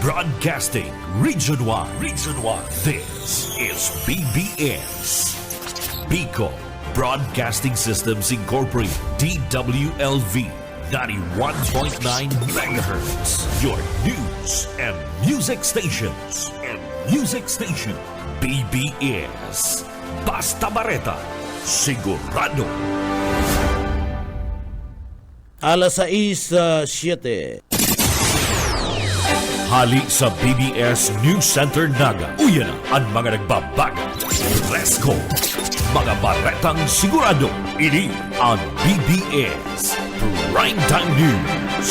Broadcasting Region 1. Region 1. This is BBS. Bicol Broadcasting Systems Incorporated. DWLV 91.9 MHz. Your news and music stations. BBS. Basta Bareta. Sigurado. Alas 6:07. Hali sa BBS News Center Naga. Uyan na ang mga nagbabago. Fresco. Mga baretang sigurado. Ini ang BBS Primetime News.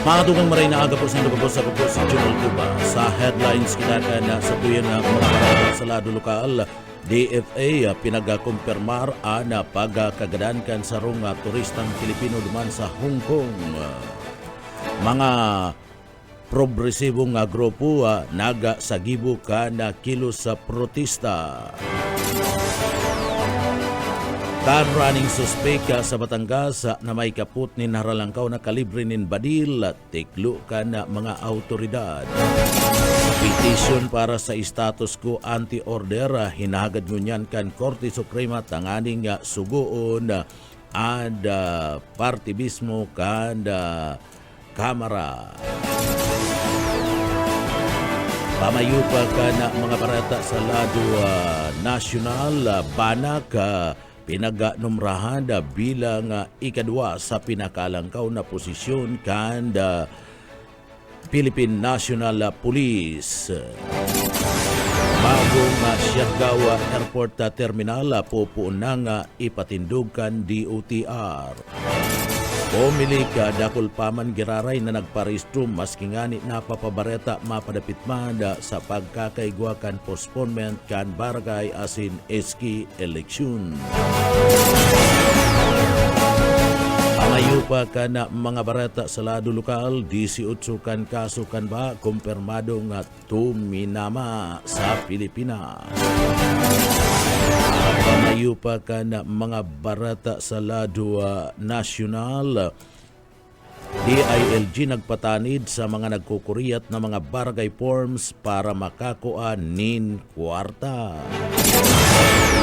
Mga tugang maray na aga po sa nababos ako po si Junel Cuba. Sa headlines kinaka na sa tuyan na mga baretang sa lado lokal. DFA pinagakumpirmar na pagkagadankan sa rong turistang Pilipino duman sa Hong Kong. Mga progresibong grupo naga sa gibo ka na kilos sa protesta. Running suspect sa Batangas na may kaput ni naralangkaw na kalibre nin badil tiklo ka na mga autoridad. Petition para sa status quo anti-order hinagad ngunyan kan Korte Suprema tanganing sugoon ad partibismo kan Kamara. Pamayupa ka na mga barata sa lado nasyonal banak pinaganumrahan bilang ikadwa sa pinakalangkaw na posisyon kan Philippine National Police. Bagong Siargao Airport Terminal pupuon na ipatindugkan DOTR. Pumili ka dakol paman giraray na nagparehistro maski ngani napapabareta mapadapit man sa pagkakaigwa kan postponement kan barangay asin eski eleksyon. Pangayupa ka na mga bareta sa lado lokal, 18 kan kaso kan ba kumpirmado nga tuminama sa Pilipinas. Pangayupa ka na mga bareta sa lado nasyonal, DILG nagpatanid sa mga nagkukuriyat na mga barangay forms para makakuha nin kwarta.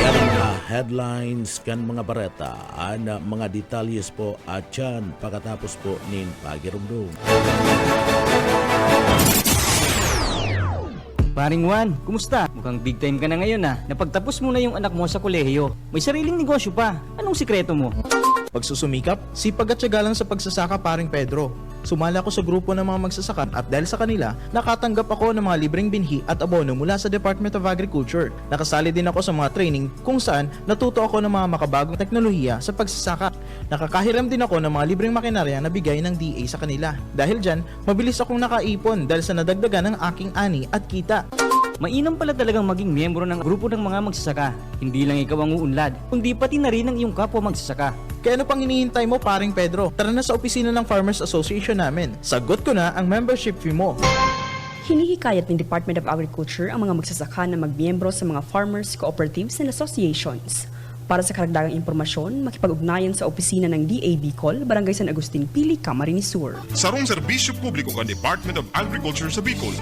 Yan ang mga headlines kan mga bareta. Ana mga detalyes po at yan pagkatapos po nin pagirumdum. Paring Juan, kumusta? Mukhang big time ka na ngayon Napagtapos mo na yung anak mo sa kolehiyo. May sariling negosyo pa. Anong sikreto mo? Pagsusumikap, sipag at tiyaga lang sa pagsasaka paring Pedro. Sumali ako sa grupo ng mga magsasaka at dahil sa kanila, nakatanggap ako ng mga libreng binhi at abono mula sa Department of Agriculture. Nakasali din ako sa mga training kung saan natuto ako ng mga makabagong teknolohiya sa pagsasaka. Nakakahiram din ako ng mga libreng makinarya na bigay ng DA sa kanila. Dahil dyan, mabilis akong nakaipon dahil sa nadagdagan ng aking ani at kita. Mainam pala talagang maging miyembro ng grupo ng mga magsasaka. Hindi lang ikaw ang uunlad, kundi pati na rin ang iyong kapwa magsasaka. Kaya ano pang hinihintay mo paring Pedro? Tara na sa opisina ng Farmers Association namin. Sagot ko na ang membership fee mo. Hinihikayat ng Department of Agriculture ang mga magsasaka na magmiyembro sa mga farmers, cooperatives and associations. Para sa karagdagang impormasyon, makipag-ugnayan sa opisina ng DA Bicol, Barangay San Agustin Pili, Camarines Sur. Sarong serbisyo publiko ng Department of Agriculture sa Bicol.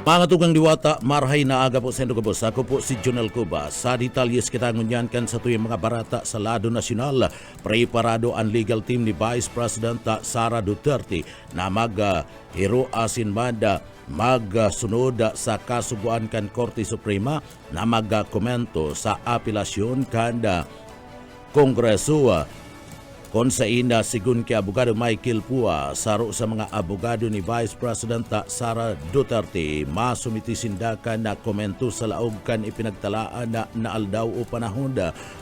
Mga tugang diwata, marhay na aga po sa Indogabos. Ako po si Junel Cuba. Sa detalyes kita ngunyan kan sa tuyang mga barata sa lado nasyonal. Preparado ang legal team ni Vice President Sara Duterte na mag-hiro asin mada magsunod sa kasuguan kan Korte Suprema na magkomento sa apelasyon kan Kongreso. Kon sa ina sigun kay abogado Michael Pua saro sa mga abogado ni Vice President Sara Duterte masumiti sindakan na komento sa laog kan ipinagtalaan na aldaw o panahon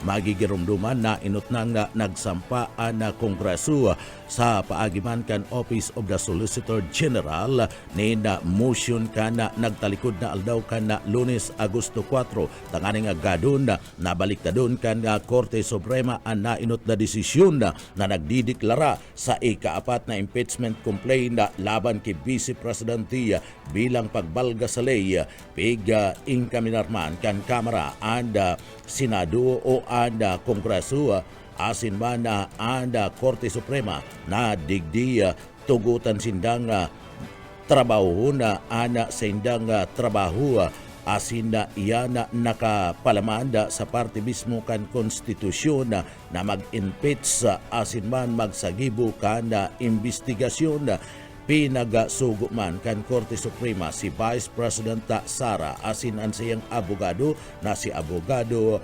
magigirumduman na inutnang na nagsampaan na Kongreso sa paagiman kan Office of the Solicitor General ni na motion kan na nagtalikod na aldaw kan na Lunes, Agosto 4 tanganing agadon na baliktadon kan Korte Suprema ang nainot na desisyon na nagdideklara sa ikaapat na impeachment complaint laban kay Vice Presidente bilang pagbalga sa ley inkaminarman kan Kamara and Senado o and Kongreso asin man and Korte Suprema na digdi tugutan sindang trabaho na ana sa indang trabaho asin na iyan nakapalamanda sa parte mismo kan konstitusyon na mag-impeach asin man magsagibo kan investigasyon pinagasugo man kan Korte Suprema si Vice President Sara asin ang siyang abogado na si Abogado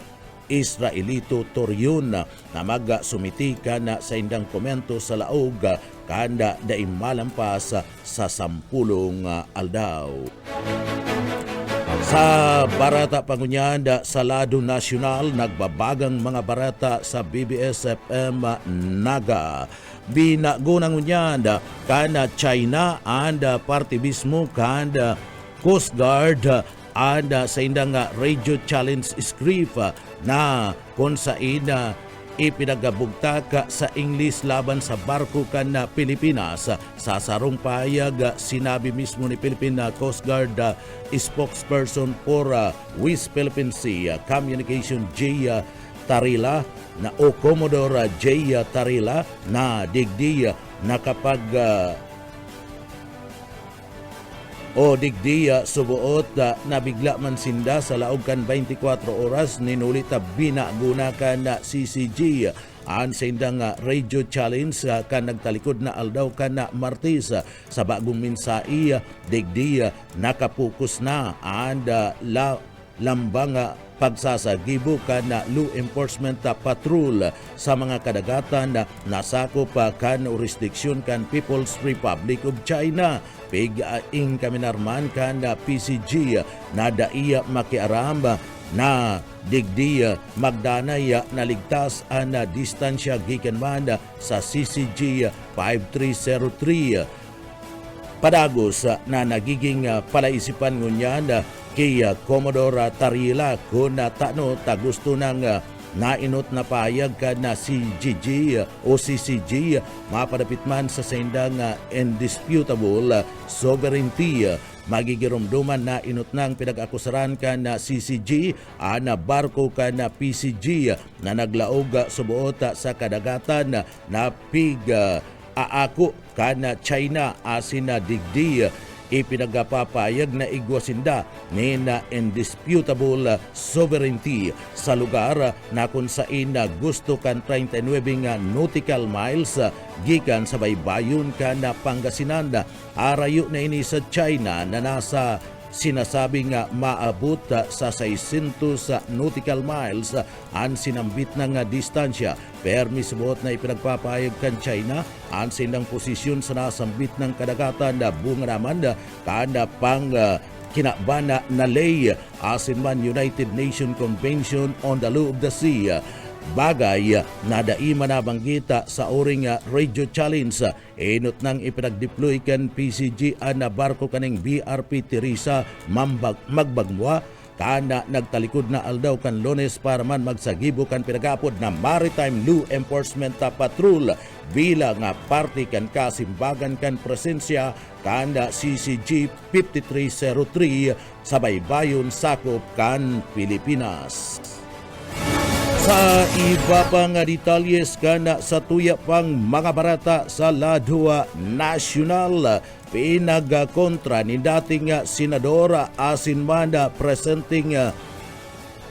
Israelito Torion na magsumiti kan sa indang komento sa laog kanda daing malampas sa 10 aldaw. Sa barata pangunyan sa Lado Nasyonal, nagbabagang mga barata sa BBS-FM Naga. Binagunang unyan kana China and parte mismo kanda Coast Guard and sa indang Radio Challenge script na kung saan ipinagabugta sa English laban sa barko kan na Pilipinas. Sa sarong payag, sinabi mismo ni Philippine Coast Guard spokesperson for West Philippine Sea Communication J. Tarila na o Commodore J. Tarila na digdi na kapag digdi subuot na bigla man sinda sa laog kan 24 oras ninulit binagunakan na CCG ang sindang radio challenge kan nagtalikod na aldaw kan na Martes sa bagong minsai digdi nakapokus na and lambang pagsasagibo kan na law enforcement patrol sa mga kadagatan na nasakop kan jurisdiksyon kan People's Republic of China. Pig-ing kaminarman kan na PCG na daiya makiaram na digdi magdanay na ligtas ang distansya gikan man sa CCG 5303. Padagos na nagiging palaisipan ngunyan kay Commodore Tarila kung tano gusto ng nainot na payag ka na CGG o CCG mapadapit man sa sendang indisputable sovereignty. Magigirumduman na inot ng pinag-akusaran ka na CCG na barko ka na PCG na naglaog subuot sa kadagatan na aako ka na China asin na digdi ipinagpapayag na igwasinda ni na indisputable sovereignty sa lugar na kung saan gusto kan 39 nautical miles gikan sa baybayon kan na Pangasinan. Arayo na ini sa China na nasa sinasabing maabot sa 600 nautical miles ang sinambit ng distansya. Permisibot na ipinagpapayag kan China ang sinang posisyon sa nasambit ng kadagatan na bunga naman kada pang kinabana na lay asin man United Nations Convention on the Law of the Sea. Bagay na daima nabanggita sa oring radio challenge inot nang ipinagdeploy kan PCG na barko kaning BRP Teresa magbagmwa kana nagtalikod na aldaw kan Lunes para man magsagibo kan pinagapod na Maritime Law Enforcement Patrol bilang parte kan kasimbagan kan presensya kanda CCG 5303 sa baybayon sakop kan Pilipinas. Sa iba pang detalyes kana sa tuya pang mga barata sa Lado Nasyonal, pinagkontra ni dating Senadora Asinmanda presenting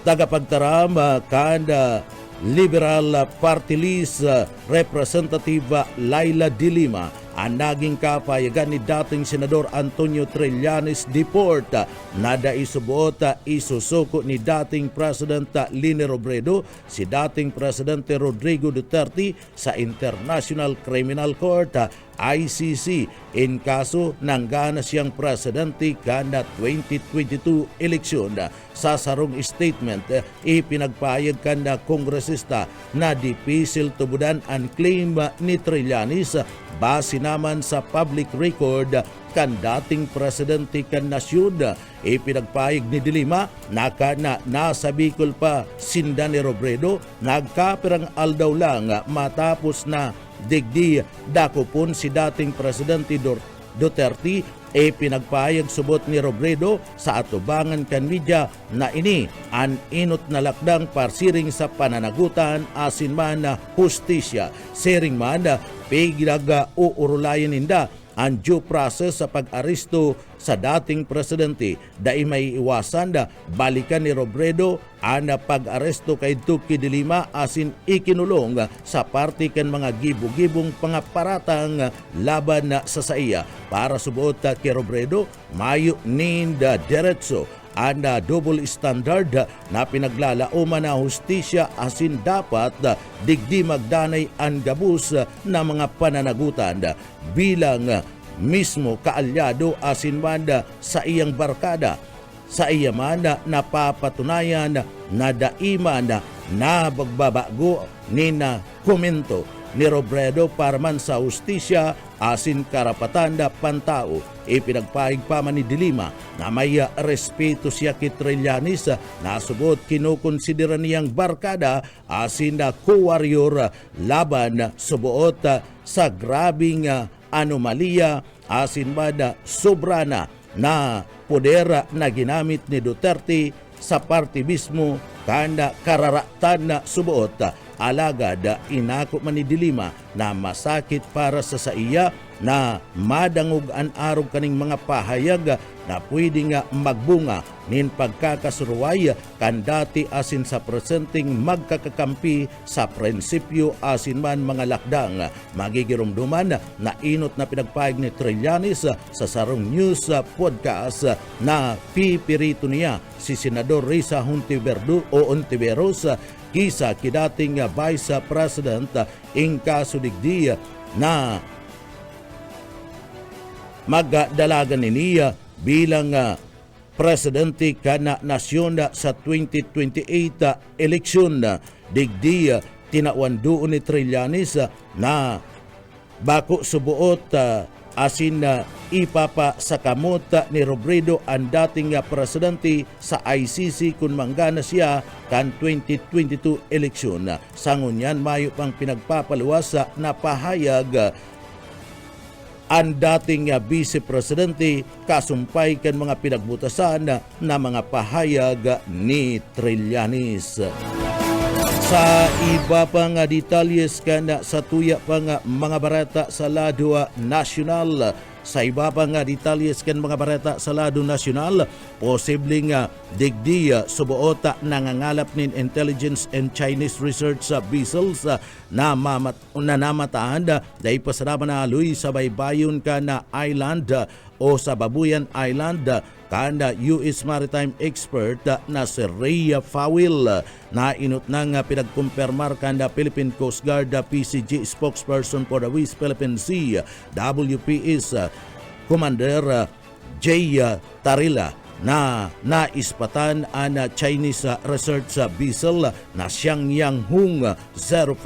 tagapagtaram kanda Liberal Party List Representative Laila De Lima ang naging kapayagan ni dating Senador Antonio Trillanes Deport na daisubuot isusuko ni dating President Leni Robredo si dating Presidente Rodrigo Duterte sa International Criminal Court ICC in kaso ng gana siyang presidente kada 2022 eleksyon. sa sarong statement ipinagpahayag kan na kongresista na dipisil tubudan ang claim ni Trillanes base naman sa public record kan dating presidente kan nasyon. Ipinagpahayag ni Dilima na nasa Bicol pa sinda ni Robredo nagkapirang aldaw lang matapos na digdi dakopon si dating presidente Duterte. Pinagpahayag subot ni Robredo sa atubangan kan media na ini an inot na lakdang parsiring sa pananagutan asin man na hustisya. Sering man piglaga uurulayan ninda ang due process sa pag-aresto sa dating presidente. Dai may iwasan balikan ni Robredo ang pag-aresto kay Tuki Dilima asin ikinulong sa parte kan mga gibo-gibong pangaparatang laban sa saiya. Para subuot kay Robredo, mayo ninda diretso ang double standard na pinaglalauman na hustisya asin dapat digdi magdanay ang gabus na mga pananagutan bilang mismo kaalyado asin man sa iyang barkada. Sa iya man napapatunayan na daiman na bagbabago ni na komento ni Robredo para man sa hustisya asin karapatan da pantao. Ipinagpahig pa man ni Dilima na may respeto siya kay Trillanes na subot kinukonsidera niyang barkada asin na co-warrior laban subuot sa grabing anomalya asin man sobrana na poder na ginamit ni Duterte sa parte mismo kanda kararatan na subuot. Alagad inako man ni Dilima na masakit para sa iya na madangog an arog kaning mga pahayag na pwede nga magbunga nin pagkakasuruay kan dati asin sa presenteng magkakakampi sa prinsipyo asin man mga lakdang. Magigirumduman na inot na pinagpahig ni Trillanes sa sarong news podcast na pipirito niya si Senador Risa Hontiveros kisa kidating Vice President in kaso digdi na magdalagan niya bilang presidente kana nasyon sa 2028 eleksyon. Digdi tinawan doon ni Trillanes na bako subuot asin ipapa sa kamot ni Robredo ang dating presidente sa ICC kung manggana siya kan 2022 eleksyon. Sangunyan mayo pang pinagpapaluwas na pahayag ang dating vice presidente kasumpay kan mga pinagbutasan na mga pahayag ni Trillanes. Sa iba pang detalyes kan sa tuya pang mga barata sa lado nasyonal. Sa iba pang detalyes kan mga barata sa lado nasyonal, posibleng digdi subuota nangangalap nin Intelligence and Chinese Research vessels na namataan dahil pasarama na aluy sa baybayon ka na island o sa Babuyan Island kanda US Maritime expert na si Rhea Fowil na inut nang pinagkumpirmar kanda Philippine Coast Guard PCG spokesperson for the West Philippine Sea WPS Commander Jay Tarila na naispatan ang Chinese research vessel na Xiangyang Hung 05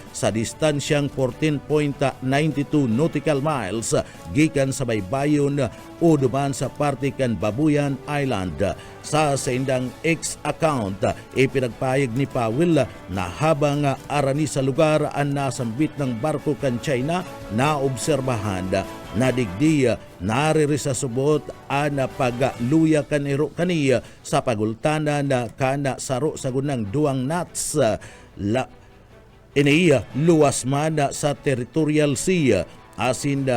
sa distansyang 14.92 nautical miles gikan sa baybayon o duman sa parte kan Babuyan Island. Sa indang X account, ipinagpahayag ni Powell na habang arani sa lugar ang nasambit ng barko kan China na obserbahan na digdi nariri sa subot ang pagluya kaniro kaniya sa pagultanan na kana saro sa gunang duang knots iniya luwas man sa territorial sea asin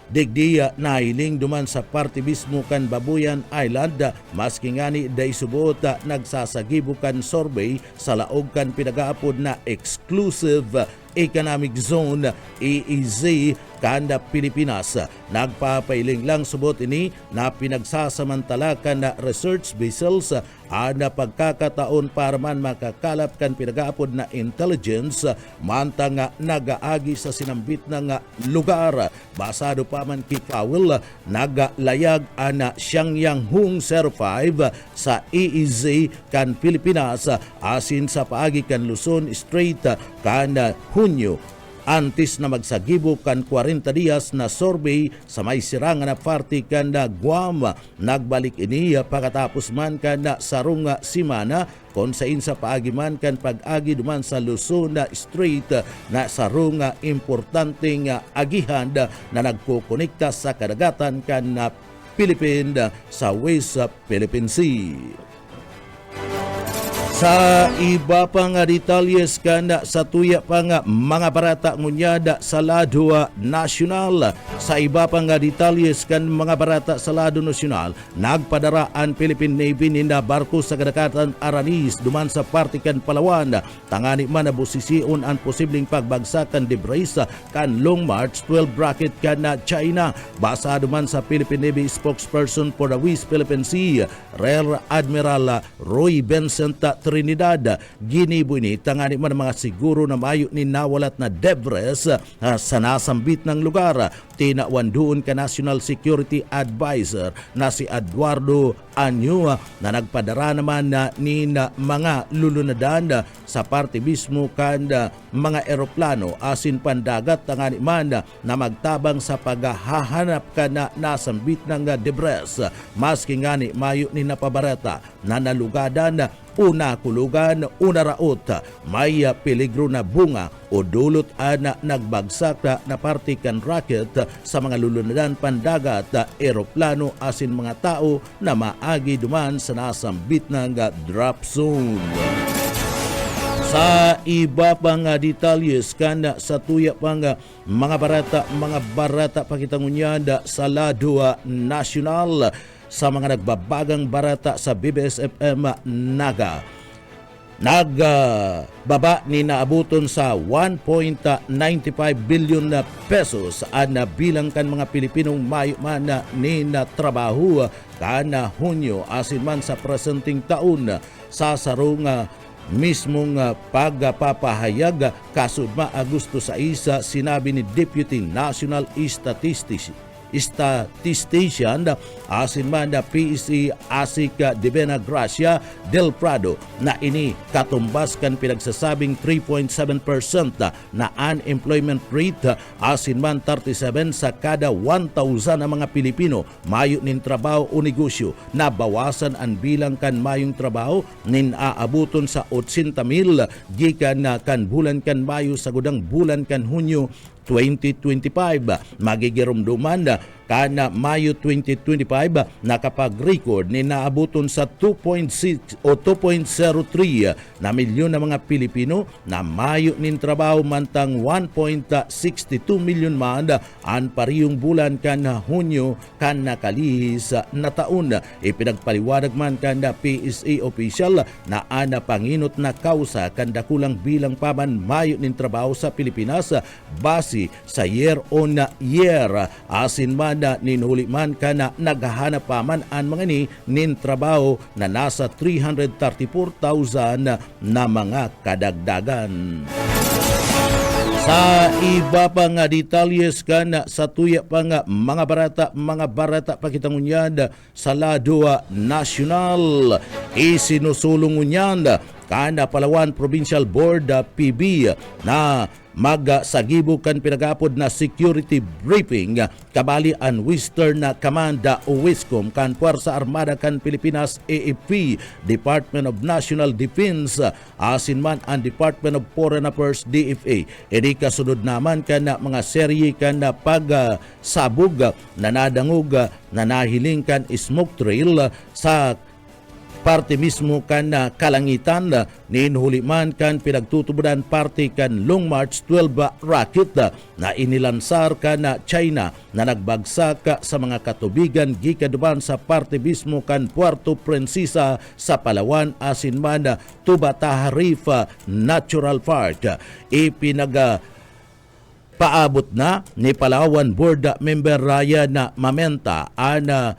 digdi nahiling duman sa parte mismo kan Babuyan Island maski ngani day subot nagsasagibukan survey sa laog kan pinagaapod na exclusive economic zone EEZ kanda Pilipinas. Nagpapailing lang subot ini na pinagsasamantala na research vessels ana pagkakataon para man makakalap kan pinagaapod na intelligence manta nga nagaagi sa sinambit na nga lugar. Basado pa man kay Powell, nagalayag ana Xiangyang Hung 05 sa EEZ kan Pilipinas asin sa paagi kan Luzon Strait kan Hunyo. Antes na magsagibo kan 40 dias na survey sa may sirangan na party kan na Guam. Nagbalik ini pagkatapos man kan na sarunga simana kung sa insa paagi man kan pag-agi duman sa Luzon na Strait na sarunga importanteng agihan na nagkukonekta sa kadagatan kan na Philippine sa West Philippine Sea. Sa iba pa nga detalyes kana sa tuya pa nga mga barata ngunyada sa lado nasyonal. Sa iba pa nga detalyes kan mga barata sa lado nasyonal, nagpadaraan Philippine Navy ninda barko sa kadagatan Aranis duman sa partikan Palawan. Tangani man nabusisiun ang posibleng pagbagsakan debris kan Long March 12 bracket kan na China. Basado man sa Philippine Navy spokesperson for the West Philippine Sea, Rear Admiral Roy Vincent Trinidad, ginibo ini tangani man mga siguro na mayo ni nawalat na debris sa nasambit ng lugar. Tinawan doon ka National Security Advisor na si Eduardo Anyo na nagpadara naman ni mga lulunadan sa parte mismo kan mga eroplano asin pandagat tangani man na magtabang sa paghahanap ka na nasambit ng debris. Maski ngani mayo ni napabarata na nalugadan una kulugan, una raot, may peligro na bunga o dulot na nagbagsak na partikan rocket sa mga lulunadan pandagat, eroplano asin mga tao na maagi duman sa nasambit ng drop zone. Sa iba pang detalyes kan sa tuya pang mga barata pakitangunyanda sa lado nasyonal. Sa mga nagbabagang barata sa BBS-FM Naga, nagbaba ni naabuton sa 1.95 billion na pesos ang bilang kan mga Pilipinong mayo man ni na trabaho kana Hunyo asin man sa presenteng taon sa sarong mismong pagpapahayag kasudma Agosto 6 sinabi ni Deputy National Statistician asin man na PSC Asik Divina Gracia del Prado na ini katumbas kan pinagsasabing 3.7% na unemployment rate asin man 37 sa kada 1,000 na mga Pilipino mayo nin trabaho o negosyo na bawasan ang bilang kan mayong trabaho nin aabuton sa 80,000 gikan na kan bulan kan Mayo sa gudang bulan kan Hunyo 2025. Magigirumduman kana Mayo 2025 nakapag-record ni naabuton sa 2.6 o 2.03 na milyon na mga Pilipino na mayo nin trabaho mantang 1.62 milyon man ang parihong bulan kan Hunyo kan nakalihis na taon. Ipinagpaliwanag man kan PSA official na ana panginot na kausa kan dakulang bilang paman mayo nin trabaho sa Pilipinas base sa year on year asin man ninuli man ka na naghahanap pa man ang mga nin trabaho na nasa 334,000 na mga kadagdagan. Sa iba pa nga detalyes kan sa tuya pa nga mga barata pakitangunyad sa lado nasyonal isinusulong unyan kana Palawan Provincial Board PB na magsagibog kan pinagapod na security briefing kabali ang Western Command o WISCOM kan Puwersa Armada kan Pilipinas AFP, Department of National Defense asin man ang Department of Foreign Affairs DFA. Edi kasunod naman kan mga serye kan pagsabog na nadangog na nahiling kan smoke trail sa parte mismo kan kalangitan ninhuliman kan pinagtutubudan parte kan Long March 12 rocket na inilansar kan China na nagbagsak sa mga katubigan gikaduban sa parte mismo kan Puerto Princesa sa Palawan asin man Tubataha Reef Natural Park. paabot na ni Palawan Board Member Ryan Mamenta ana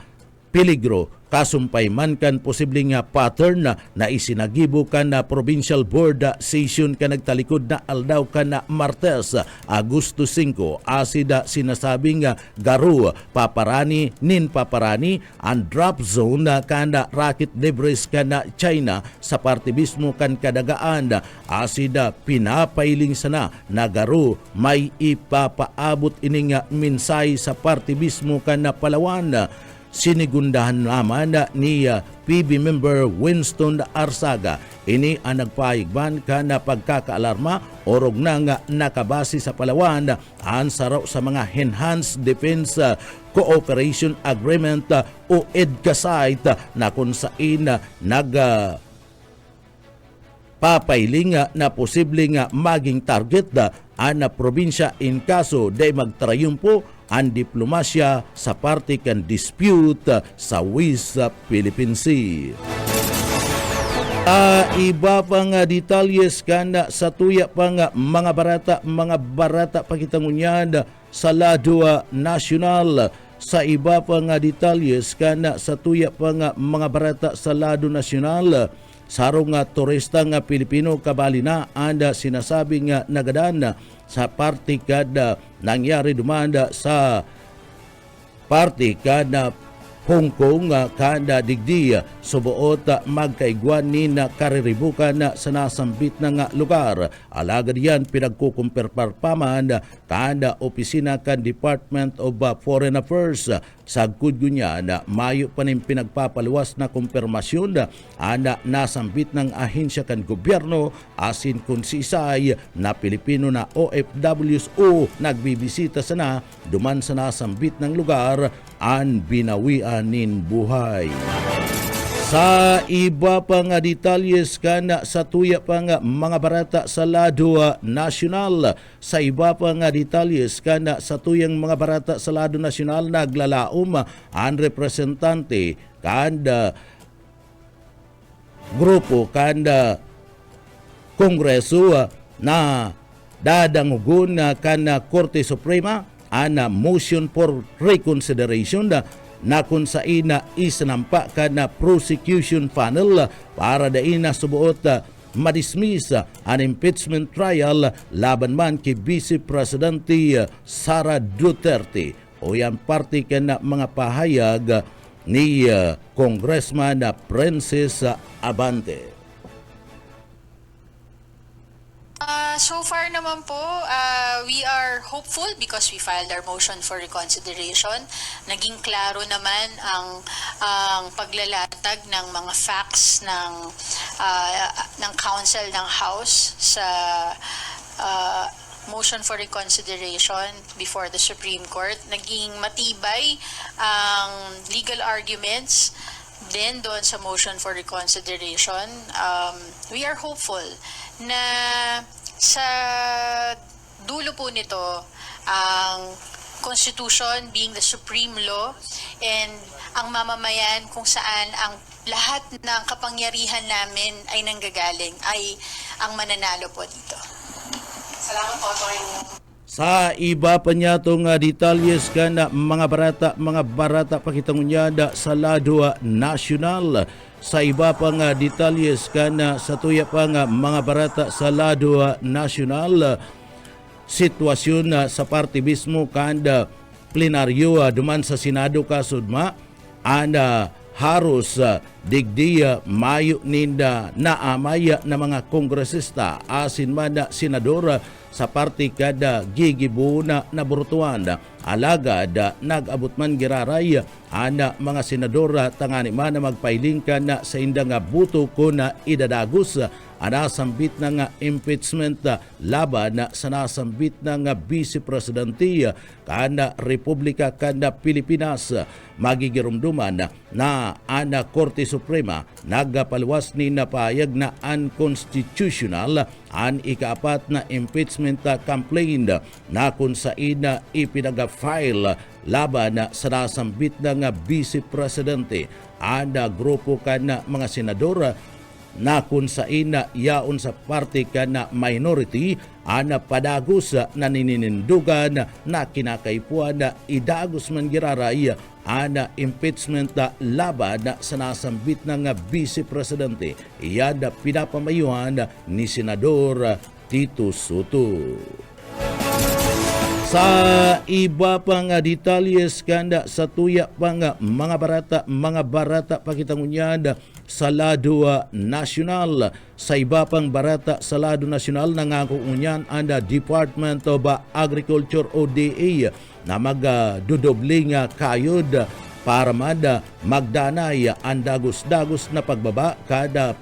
peligro kasumpay man kan posibleng pattern na isinagibo kan na provincial board session kan nagtalikod na aldaw kan na Martes, Agosto 5 asida sinasabing garu paparani ang drop zone kan na rocket debris kan na China sa parte mismo kan kadagaan asida pinapailing sana na garu may ipapaabot ining minsay sa parte mismo kan na Palawan. Sinigundahan naman ni PB member Winston Arsaga. Ini ang nagpaigban ka na pagkakaalarma orog na nga nakabase sa Palawan ang saraw sa mga Enhanced Defense Cooperation Agreement o EDCA na kung saan papailing na posibleng maging target ang probinsya in kaso day magtrayumpo ang diplomasya sa parte kan dispute sa West Philippine Sea. Iba pang detalyes kan sa tuya pang mga barata pakitangunyan sa lado nasyonal. Sa iba pang detalles kan sa tuya pang mga barata sa lado nasyonal, sarong turista nga Pilipino kabali na anda sinasabing nagadan sa party kada nangyari dumanda sa party kada Hong Kong kada digdi subuot magkaigwan ni na kariribukan sa nasambit ng lugar. Alagad yan pinagkukumperparpaman kada opisina kan Department of Foreign Affairs. Sagkod niya na mayo pa ning pinagpapaluwas na kumpirmasyon na nasambit ng ahensya kan gobyerno asin kung si isay na Pilipino na OFWs o nagbibisita sana duman sa nasambit ng lugar ang binawian nin buhay. Sa iba pang detalles kan sa tuya pang mga barata sa lado nasyonal, sa iba pang detalles kan sa tuyang mga barata sa lado nasyonal naglalaom ang representante kan grupo kan Kongreso na dadangugon kan Korte Suprema ang motion for reconsideration na kung saan isinampa ka na prosecution panel para dain na subuot madismiss ang impeachment trial laban man kay Vice Presidente Sara Duterte. O yan parte ka na mga pahayag ni Congressman Princess Abante. So far naman po, we are hopeful because we filed our motion for reconsideration. Naging klaro naman ang paglalatag ng mga facts ng Council ng House sa motion for reconsideration before the Supreme Court. Naging matibay ang legal arguments din doon sa motion for reconsideration. We are hopeful na sa dulo po nito ang Constitution being the supreme law and ang mamamayan kung saan ang lahat ng kapangyarihan namin ay nanggagaling ay ang mananalo po dito. Salamat po. Sa iba pa niya itong detalles ka na mga barata pakitangunyada sa lado nasyonal. Sa iba pang detalles ka na sa tuya pang mga barata sa lado nasyonal, sitwasyon sa parte mismo kanda plenaryo duman sa Senado kasudma ana haros digdiya mayo ninda naamaya na mga kongresista asin man na senador sa parte kada gigibo na naburutuan. Alagad nag-abot man giraray ana mga senadora tangani man na magpailing ka na sa indang buto ko na idadagos anasambit na nga impeachment laban sa nasambit na nga Vice Presidente kana Republika kana Pilipinas. Magigirumduman na ana Korte Suprema nagpaluwas ni napayag na unconstitutional ang ikaapat na impeachment complaint na kung saan ipinag-file laban sa nasambit na nga Vice Presidente. Ang grupo ka na mga senador na kung sa ina yaon sa parte ka na minority ana padagos na nininindugan na kinakaipuan na idagos man giraray ana impeachment na laban sa nasambit ng Vice Presidente. Iyan pinapamayuhan ni Senador Tito Soto. Sa iba pang detalyes kanda sa tuya pang mga barata pakitangunyan sa lado nasyonal. Sa iba pang barata sa lado nasyonal nangako unyan ang Department of Agriculture o DA na magdudobling kayod para magdanay ang dagos-dagos na pagbaba kada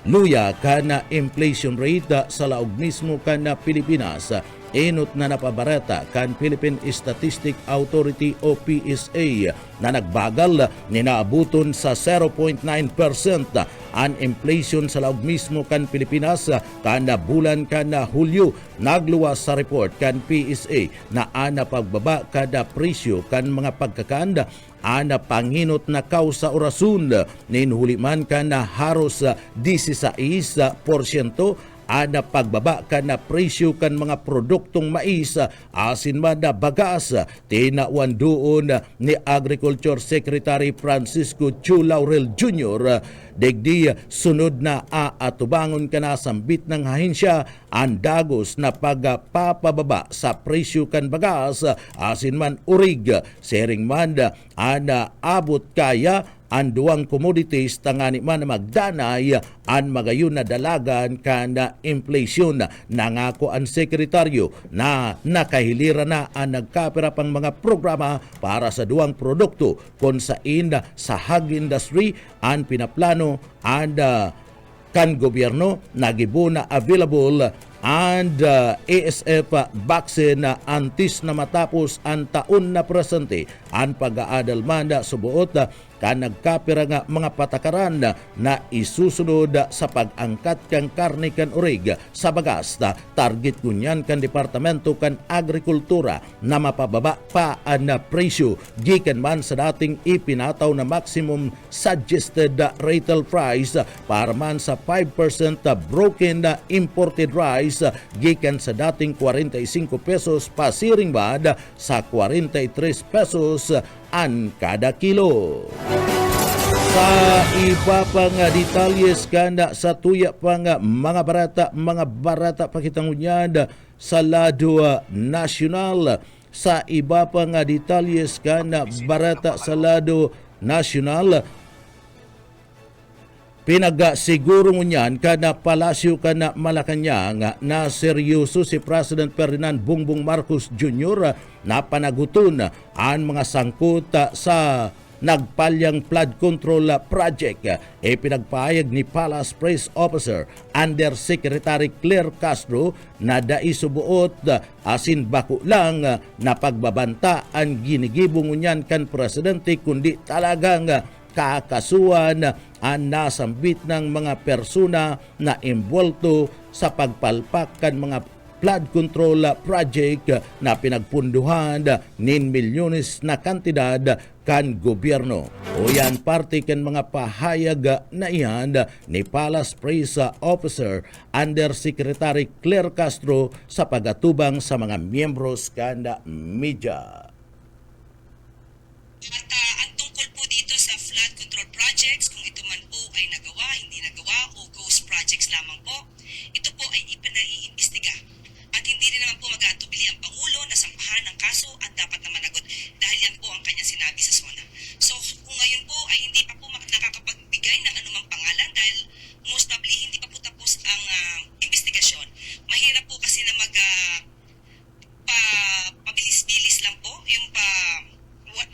luya kana inflation rate sa laog mismo kana Pilipinas. Inot na napabarata kan Philippine Statistic Authority o PSA na nagbagal ninaabuton sa 0.9% ang inflation sa laog mismo kan Pilipinas kada bulan kana Hulyo. Nagluwas sa report kan PSA na ana pagbaba kada presyo kan mga pagkakanda ana panginot na kausa o rason ninhuliman kana haros 16% ana pagbaba kan na presyo kan mga produktong mais asin man na bagas. Tinawan doon ni Agriculture Secretary Francisco Chu Laurel Jr. Digdi sunod na aatubangon ka na sambit ng ahensya ang dagos na pagpapababa sa presyo kan bagas asin man urig. Sering man ana abot kaya ang duwang commodities tangani man magdanay ang magayon na dalagan kana inflation. Nangako ang sekretaryo na nakahilira na ang nagkapira pang mga programa para sa duwang produkto kung sain sa hog industry ang pinaplano ang kan gobyerno nagibo na available and ASF vaccine antis na matapos ang taon na presente ang pag-aadal man subuot kan nagkapira nga mga patakaran na isusunod sa pag-angkat kang karne kan urig sa bagas. Target kunyan kan Departamento kan Agrikultura na mapababa pa ang presyo gikan man sa dating ipinataw na maximum suggested retail price para man sa 5% broken imported rice gikan sa dating 45 pesos pasiring bad sa 43 pesos an kada kilo. Sa iba pang detalyes kanda sa tuya pang mga barata pakitangunyan sa lado nasyonal. Sa iba pang detalyes kanda barata sa lado nasyonal, pinagasiguro mo niyan kana palasyo kana Malacanang na seryoso si President Ferdinand Bongbong Marcos Jr. na panaguton ang mga sangkot sa nagpalyang flood control project. Pinagpahayag ni Palace Press Officer Undersecretary Claire Castro na daisubuot asin bako lang na pagbabanta ang ginigibong unyan kan presidente kundi talagang kakasuhan ang nasambit ng mga persona na involto sa pagpalpak kan mga flood control project na pinagpunduhan nin milyones na kantidad kan gobyerno. O yan parte kan mga pahayag na iyan ni Palace Press Officer Undersecretary Claire Castro sa pagatubang sa mga miyembros kan media. At ang tungkol po dito sa flood control projects, kung ito man po ay nagawa, hindi nagawa o ghost projects lamang po, ito po ay ipinaiimbestiga. At hindi rin naman po mag-aatubili ang Pangulo na sampahan ng kaso at dapat na managot dahil yan po ang kanyang sinabi sa SONA. So kung ngayon po ay hindi pa po nakakapagbigay ng anumang pangalan dahil most probably hindi pa po tapos ang investigasyon, mahirap po kasi na pabilis-bilis lang po yung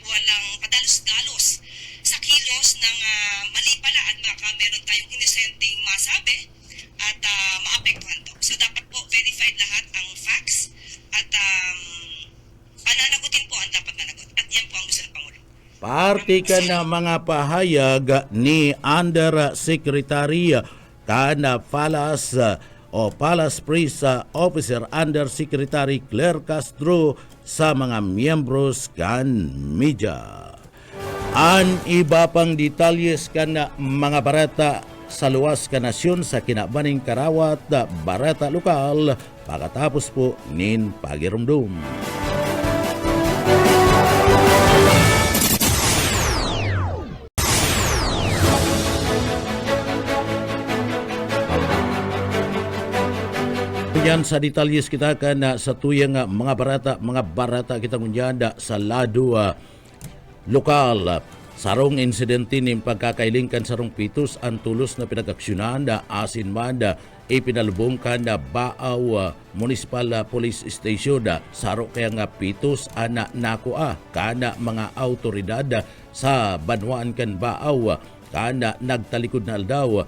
walang padalos-dalos sa kilos ng mali pala at baka meron tayong inosenteng masabi at maapektuhan to. So dapat po verified lahat ang facts at pananagutin po ang dapat managot. At yan po ang gusto ng Pangulo. Parte ka na mga pahayag ni Undersecretary kana Palace Press Officer Undersecretary Claire Castro sa mga miyembros kan media. An iba pang detalyes kan mga barata sa luwas ka nasyon sa kinabaning karawat barata lokal pagkatapos po nin pagirumdum. Yan sa detalyes kita kan sa tuyang mga barata kita ngunyanda sa lado lokal. Sarong insidente ning pagkakailingkan sarong pitos ang tulos na pinag-aksyonan asin man ipinalubong kan Baaw Municipal Police Station saro kaya nga pitos ana nakuha kana mga autoridad sa Banwaan kan Baaw kana nagtalikod na aldaw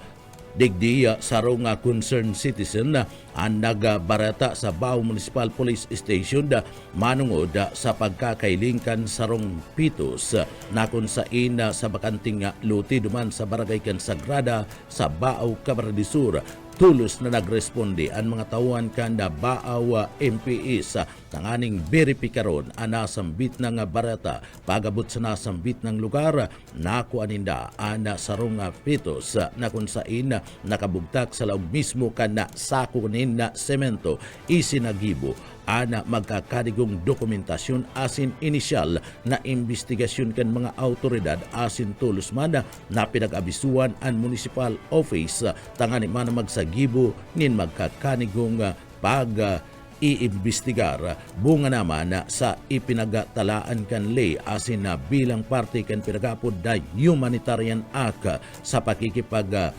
digdi sarong concerned citizen ang nagbarata sa Baaw Municipal Police Station manungod sa pagkakailingkan sarong pitos na kung sain sa bakanting luti duman sa Barangay Consagrada sa Baaw, Camarines Sur. Tulos na nagresponde ang mga tauhan kanda Baaw MPS tanganing beripikaron ang nasambit ng barata pagabot sa nasambit ng lugar naku aninda ang sarong pitos na kung sain nakabugtak sa laog mismo kana sako na semento isinagibo ana magkakadigong dokumentasyon asin inisyal na investigasyon kan mga autoridad asin tulos man na pinag-abisuan ang municipal office tangani man magsagibo nin magkakanigong pag iimbestigar bunga naman sa ipinagatalaan kan lay asin na bilang parte kan pinagapod da humanitarian act sa pakikipag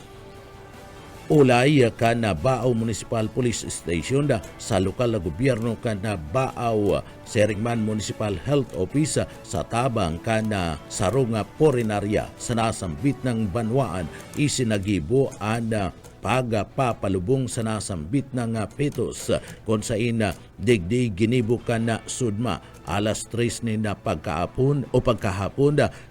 ulay kan Baaw Municipal Police Station sa lokal na gobyerno kan Baaw Seringman Municipal Health Office sa tabang kan sarong porinarya sa nasambit ng Banwaan isinagibo ang pagpapalubong sa nasambit ng pitos kung sa ina digdi ginibukan na sudma alas 3 ni na pagkahapon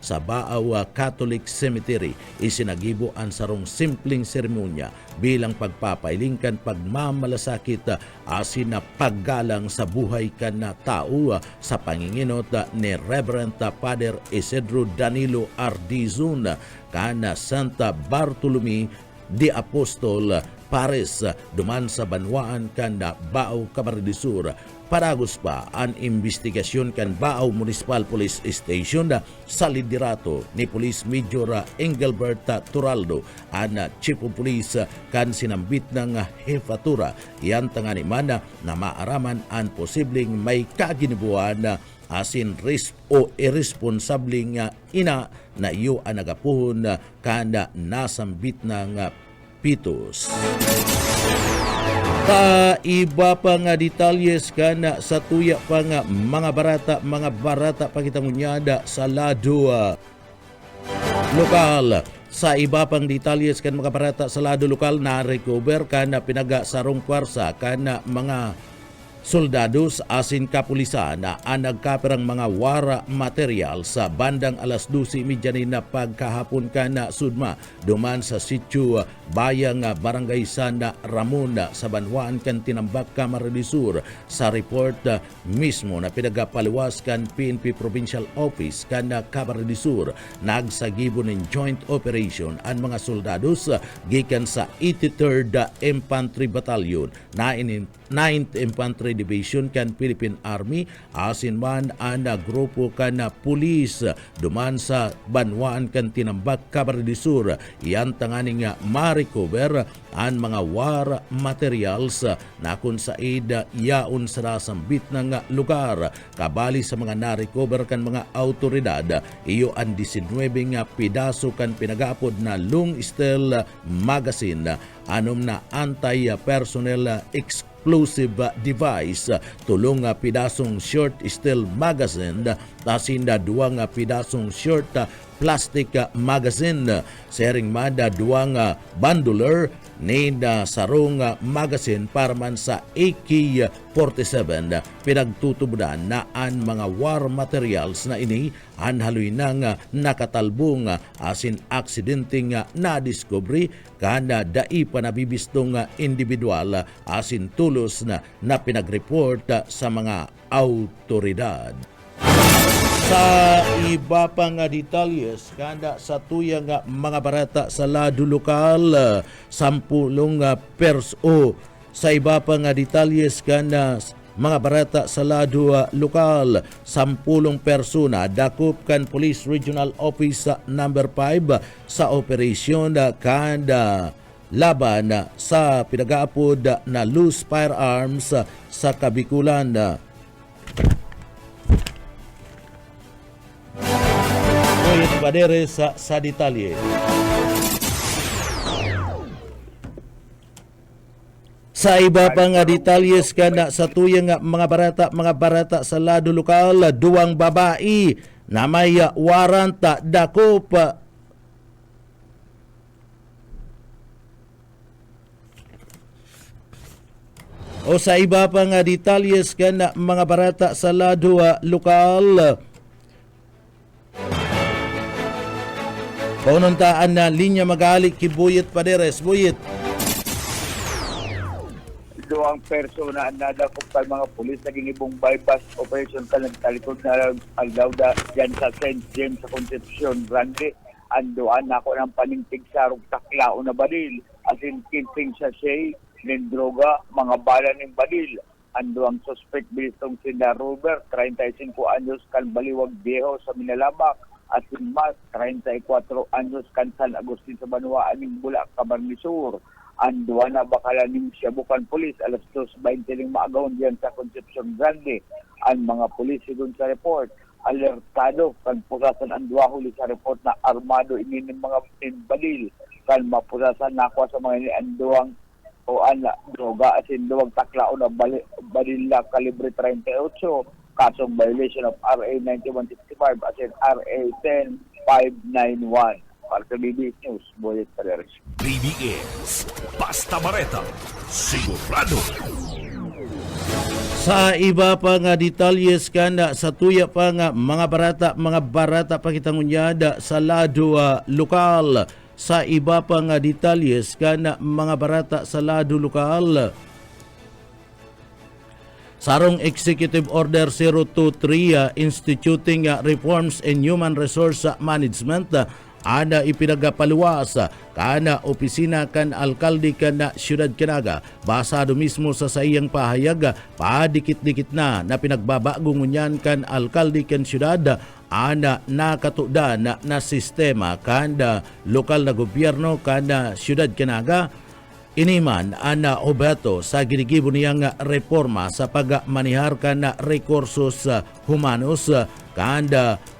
sa Baaw Catholic Cemetery isinagibo ang sarong simpleng seremonya bilang pagpapailingkan pagmamalasakit asin na paggalang sa buhay kan na tao sa panginginot ni Reverend Father Isidro Danilo Ardizon kana Santa Bartolome di Apostol Pares duman sa Banwaan kan Baaw, Camarines Sur. Paragos pa ang investigasyon kan Baaw Municipal Police Station sa liderato ni Police Major Engelbert Turaldo ang Chief of Police kan sinambit ng Hefatura yan tangani man na maaraman ang posibleng may kaginibuan asin risk o irresponsabling ina na iyo ang nagapuhon kada nasambit ng pitos. Iba pa nga detalyes kana sa tuya pa nga mga barata pakitangunyada sa lado lokal. Sa iba pang detalyes kan mga barata sa lado lokal na recover kana pinaga sarong kwarsa kana mga soldados asin kapulisan na nagkaperang mga wara material sa bandang alas 12:30 na pagkahapon kana sudma duman sa sitio bayang Barangay San Ramon sa Banwaan kan Tinambak, Camarines Sur. Sa report mismo na pinagapaliwas kan PNP Provincial Office kan Camarines Sur nagsagibo ng joint operation ang mga soldados gikan sa 83rd Infantry Battalion, 9th Infantry Division kan Philippine Army asin man ang grupo kan pulis duman sa Banwaan kan Tinambak, Camarines Sur. Iyan tanganing ma-recover ang mga war materials na kung said yaon sa nasambit ng lugar. Kabali sa mga na-recover kan mga autoridad iyo ang 19 pidaso kan pinagapod na long steel magazine anom na anti-personnel explosive device, tulong pidasong short steel magazine, tasinda duwang pidasong short plastic magazine, sering mada duwang bandular ni sarong magazine para man sa AK-47 pinagtutubudan na ang mga war materials na ini anhaloy nang nakatalbong asin aksidenteng na-discovery kana dai pa nabibistong individual asin tulos na pinag-report sa mga autoridad. Sa iba pang detalyes, kanda sa tuyang mga barata sa lado lokal, 10 perso. Sa iba pang detalyes, kanda mga barata sa lado lokal, 10 persona dakop kan Police Regional Office number 5 sa operasyon kanda laban sa pinagaapod na loose firearms sa Kabikulan. Koyet Badere sa detalye. Sa iba pang detalyes kana sa tuyang mga barata sa lado lokal, 2 babae na may warrant dakop o sa iba pang detalyes kana mga barata sa lado lokal, paununtaan na linya magalik kibuyit Paderes. Buyit. 2 persona na dakop kay mga pulis naging ibong bypass operation ka nagtalikod na Aldauda dyan sa St. James sa Concepcion Grande. Andoan na ako ng paningtig sa taklao na badil as in kimping sa siya ng droga, mga bala ng badil. Ando ang suspect bilitong sina Robert, 35 anyos kan Baliwag Viejo sa Minalabak at si Mas, 34 anyos kan San Agustin sa Banuaan ng Bulac, Camarines Sur. Andua na bakala ng Siabukan Police alas 2:20 ng maagawon diyan sa Concepcion Grande. Ang mga pulis doon sa report alertado kan pusasan andua huli sa report na armado ini ng mga badil kan mapusasan nakwa sa mga anduang o ana droga asin duwag taklao na badil na kalibre 38 kasong violation of RA 9165 asin RA 10591. Para sa BBS News, Boyet Paderes. BBS, Basta Bareta, sigurado. Sa iba pang detalyes kanda sa tuya pang mga barata pakitangunyada sa lado lokal. Sa iba pang detalyes kanda mga barata sa lado lokal, sarong Executive Order 023 instituting reforms in human resource management ana ipinagapaluwas kana opisina kan alkalde kan siyudad Canaga. Basado mismo sa sayang pahayag, padikit-dikit na pinagbabago ngunyan kan alkalde kan siyudad ana nakatuda na sistema kan lokal na gobyerno kan siyudad Canaga. Iniman ana obeto sa ginigibo niyang reforma sa pagmanihar kan rekursos humanos kan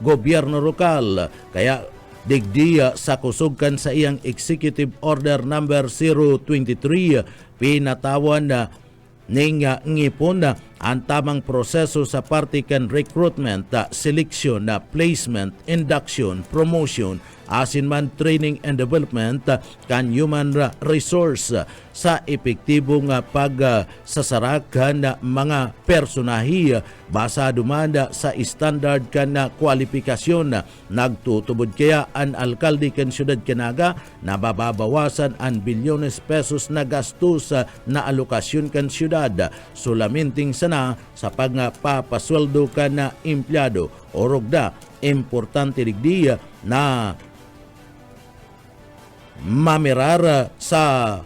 gobyerno lokal. Kaya digdiya sa kusugkan sa iyang Executive Order number 023 pinatawan na ning ngipon ang tamang proseso sa partikan recruitment, selection, placement, induction, promotion, asin man training and development kan human resource sa epektibong pagsasarakan mga personahi basado man sa standard kan kwalifikasyon. Nagtutubod kaya ang alkalde kan siyudad Canaga na bababawasan ang bilyones pesos na gastos na alokasyon kan siyudad sulaminting sana sa pagpapasweldo kan na empleyado. Orog da importante digdi na mamirar sa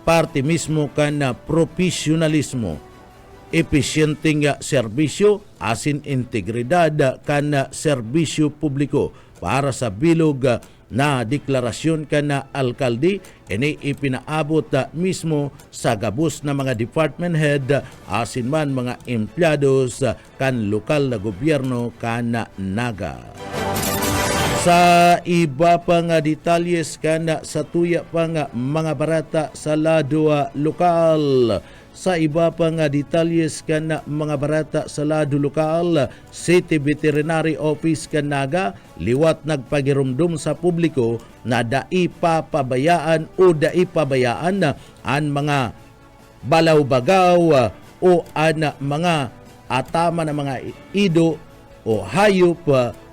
parte mismo kan profesionalismo, epesyenteng serbisyo asin integridad kan serbisyo publiko para sa bilog na deklarasyon kan alkalde. Ini ipinaabot mismo sa gabos na mga department head asin man mga empleados kan lokal na gobyerno kan naga. Sa iba pang detalyes kan sa tuya pang mga barata sa lado lokal. Sa iba pang detalles kan mga barata sa lado lokal, City Veterinary Office kan naga liwat nagpagirumdum sa publiko na daipapabayaan ang mga balaw-bagaw o ang mga atama ng mga ido o hayop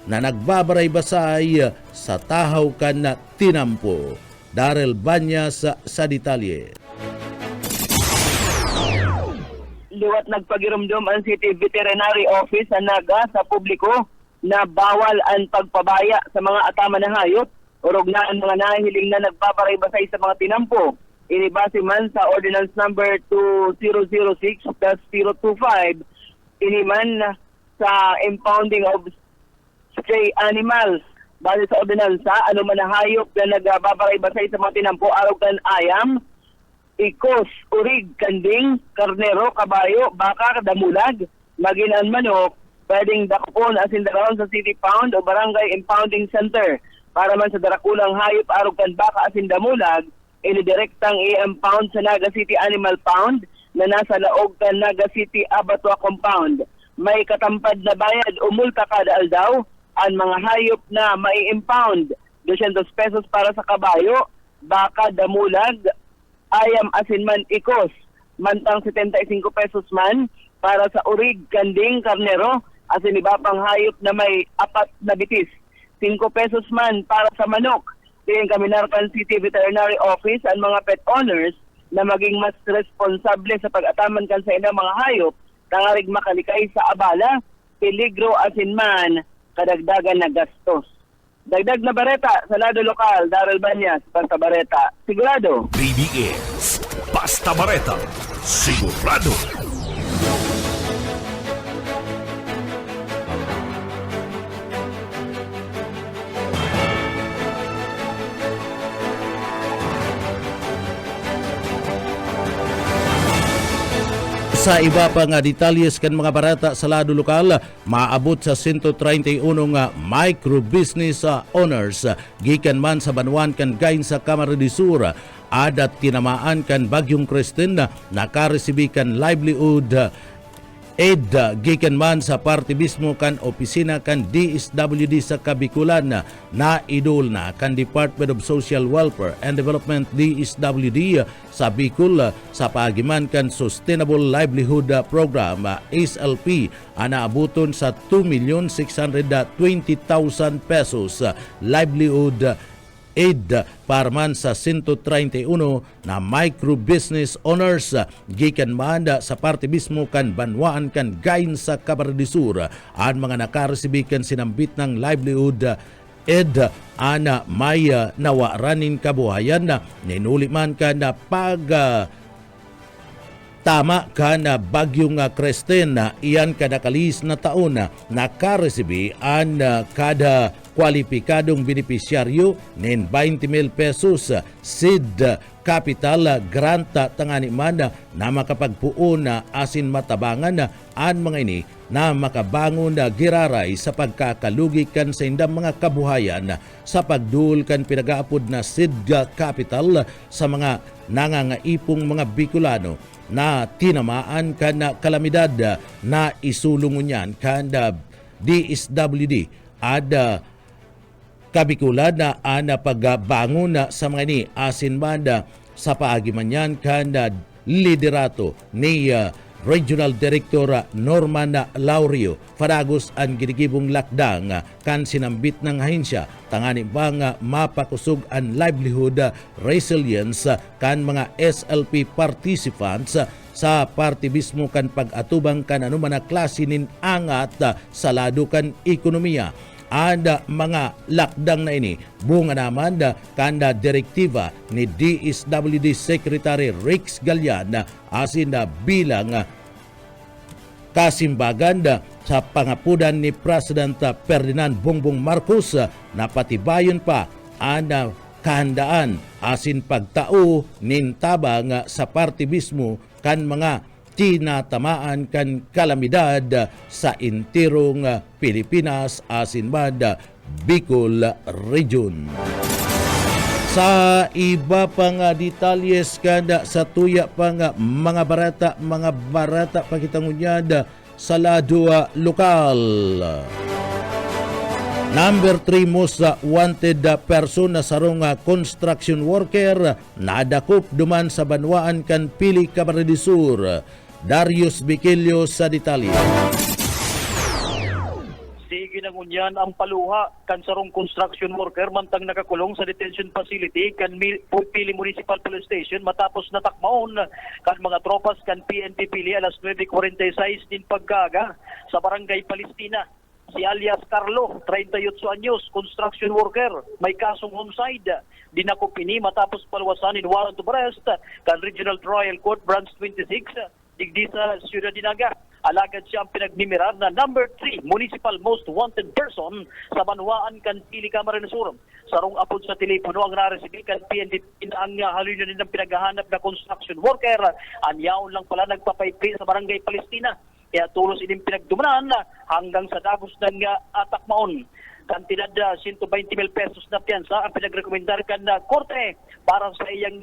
na nagbabaray-basay sa tahaw kan na tinampo. Darrell Banyas sa detalye. Liwat nagpagirumdum ang City Veterinary Office sa naga sa publiko na bawal ang pagpabaya sa mga atama na hayop urog na ang mga nahiling na nagpaparay-basay sa mga tinampo. Inibase man sa Ordinance Number 2006-025, iniman sa impounding of stray animals. Base sa ordinansa, ano man na hayop na nagbabaray-basay sa mga tinampo, araw kan ayam, ikos, urig, kanding, karnero, kabayo, baka, damulag, maginan manok, pwedeng dakupon asin daron sa City Pound o Barangay Impounding Center. Para man sa darakulang hayop, araw kan baka asin damulag, inidirektang i-impound sa Naga City Animal Pound na nasa laog kan Naga City Abattoir Compound. May katampad na bayad o multa kada aldaw ang mga hayop na mai-impound. 200 pesos para sa kabayo, baka, damulag, ayam, asin man, ikos. Mantang 75 pesos man para sa urig, kanding, karnero, asin iba pang hayop na may 4 na bitis. 5 pesos man para sa manok. Tingin kami Narcan City Veterinary Office ang mga pet owners na maging mas responsable sa pag-ataman kan sa ilang mga hayop, tangarig makalikay sa abala, peligro asin man, kadagdagan na gastos. Dagdag na bareta sa lado lokal, Daryl Banyas, Basta Bareta, sigurado. BBS, Basta Bareta, sigurado. Sa iba pa nga detalyes kan mga barata sa lado lokal, maabot sa 131 nga micro-business owners gikan man sa Banuan kan gain sa Camarines Sur adat tinamaan kan Bagyong Kristen nakaresibi kan livelihood aid gikan man sa parte mismo kan opisina kan DSWD sa Kabikulan na idol na kan Department of Social Welfare and Development DSWD sa Bicol sa pagiman kan Sustainable Livelihood Program SLP anaabuton sa 2,620,000 pesos livelihood aid para man sa 131 na micro-business owners gikan man sa parte mismo kan Banwaan kan gain sa Camarines Sur ang mga nakaresibi kan sinambit ng livelihood aid ana may nawaranin kabuhayan na ninuli man ka na pag tama ka na Bagyong Kristen na iyan kadakalis na taon na nakaresibi ang kada kwalipikadong benepisyaryo nin 20,000 pesos seed capital grant tangani man na makapagpuon na asin matabangan ang mga ini na makabangon na giraray sa pagkakalugikan sa indang mga kabuhayan sa pagdul kan pinagaapod na seed capital sa mga nangangaipong mga Bicolano na tinamaan kan kalamidad na isulungon yan kan DSWD at Kabikulan na pagbangon sa mga ini asin man sa paagiman yan kan liderato ni Regional Director Norman Laurio Faragos ang ginigibong lakdang kan sinambit ng ahensya tangani bang mapakusog ang livelihood resilience kan mga SLP participants sa parte mismo kan pag-atubang kan anuman na klase nin angat sa lado kan ekonomiya. Ada mga lakdang na ini bunga naman kanda direktiba ni DSWD Secretary Rex Galyan asin bilang kasimbagan sa pangapudan ni President Ferdinand Bongbong Marcos na patibayon pa ang kahandaan asin pagtao nin tabang sa parte mismo kan mga tinatamaan kan kalamidad sa intirong Pilipinas asin man Bicol Region. Sa iba pang detalyes kada sa tuya pang mga barata pakitangunyad sa lado lokal. Number 3 most wanted person na sarong construction worker nadakop duman sa Banwaan kan Pili Camarines Sur. Darius Biquilio sa detalye. Sige na ngunyan ang paluha kan sarong construction worker mantang nakakulong sa detention facility kan Pili Municipal Police Station matapos natakmaon kan mga tropas kan PNP Pili alas 9:46 din pagkaga sa Barangay Palestina. si alias Carlo, 38 anyos, construction worker, may kasong homicide. Dinakupini matapos palwasan in warrant of arrest kan Regional Trial Court Branch 26, digdi sa Ciudad Dinaga. Alagad siya ang pinagnimirar na number 3 municipal most wanted person sa Banwaan kan Pili Camarines Sur. Sarong apod sa telepono ang naresibik kan PNP ang halino ng pinaghahanap na construction worker. Anyaon lang pala nagpapaypi sa Barangay Palestina. Kaya tulos ining pinagdumanan hanggang sa dagos ng atakmaon. Kantidad 120 mil pesos na piyansa ang pinagrekomendar kan na korte para sa iyang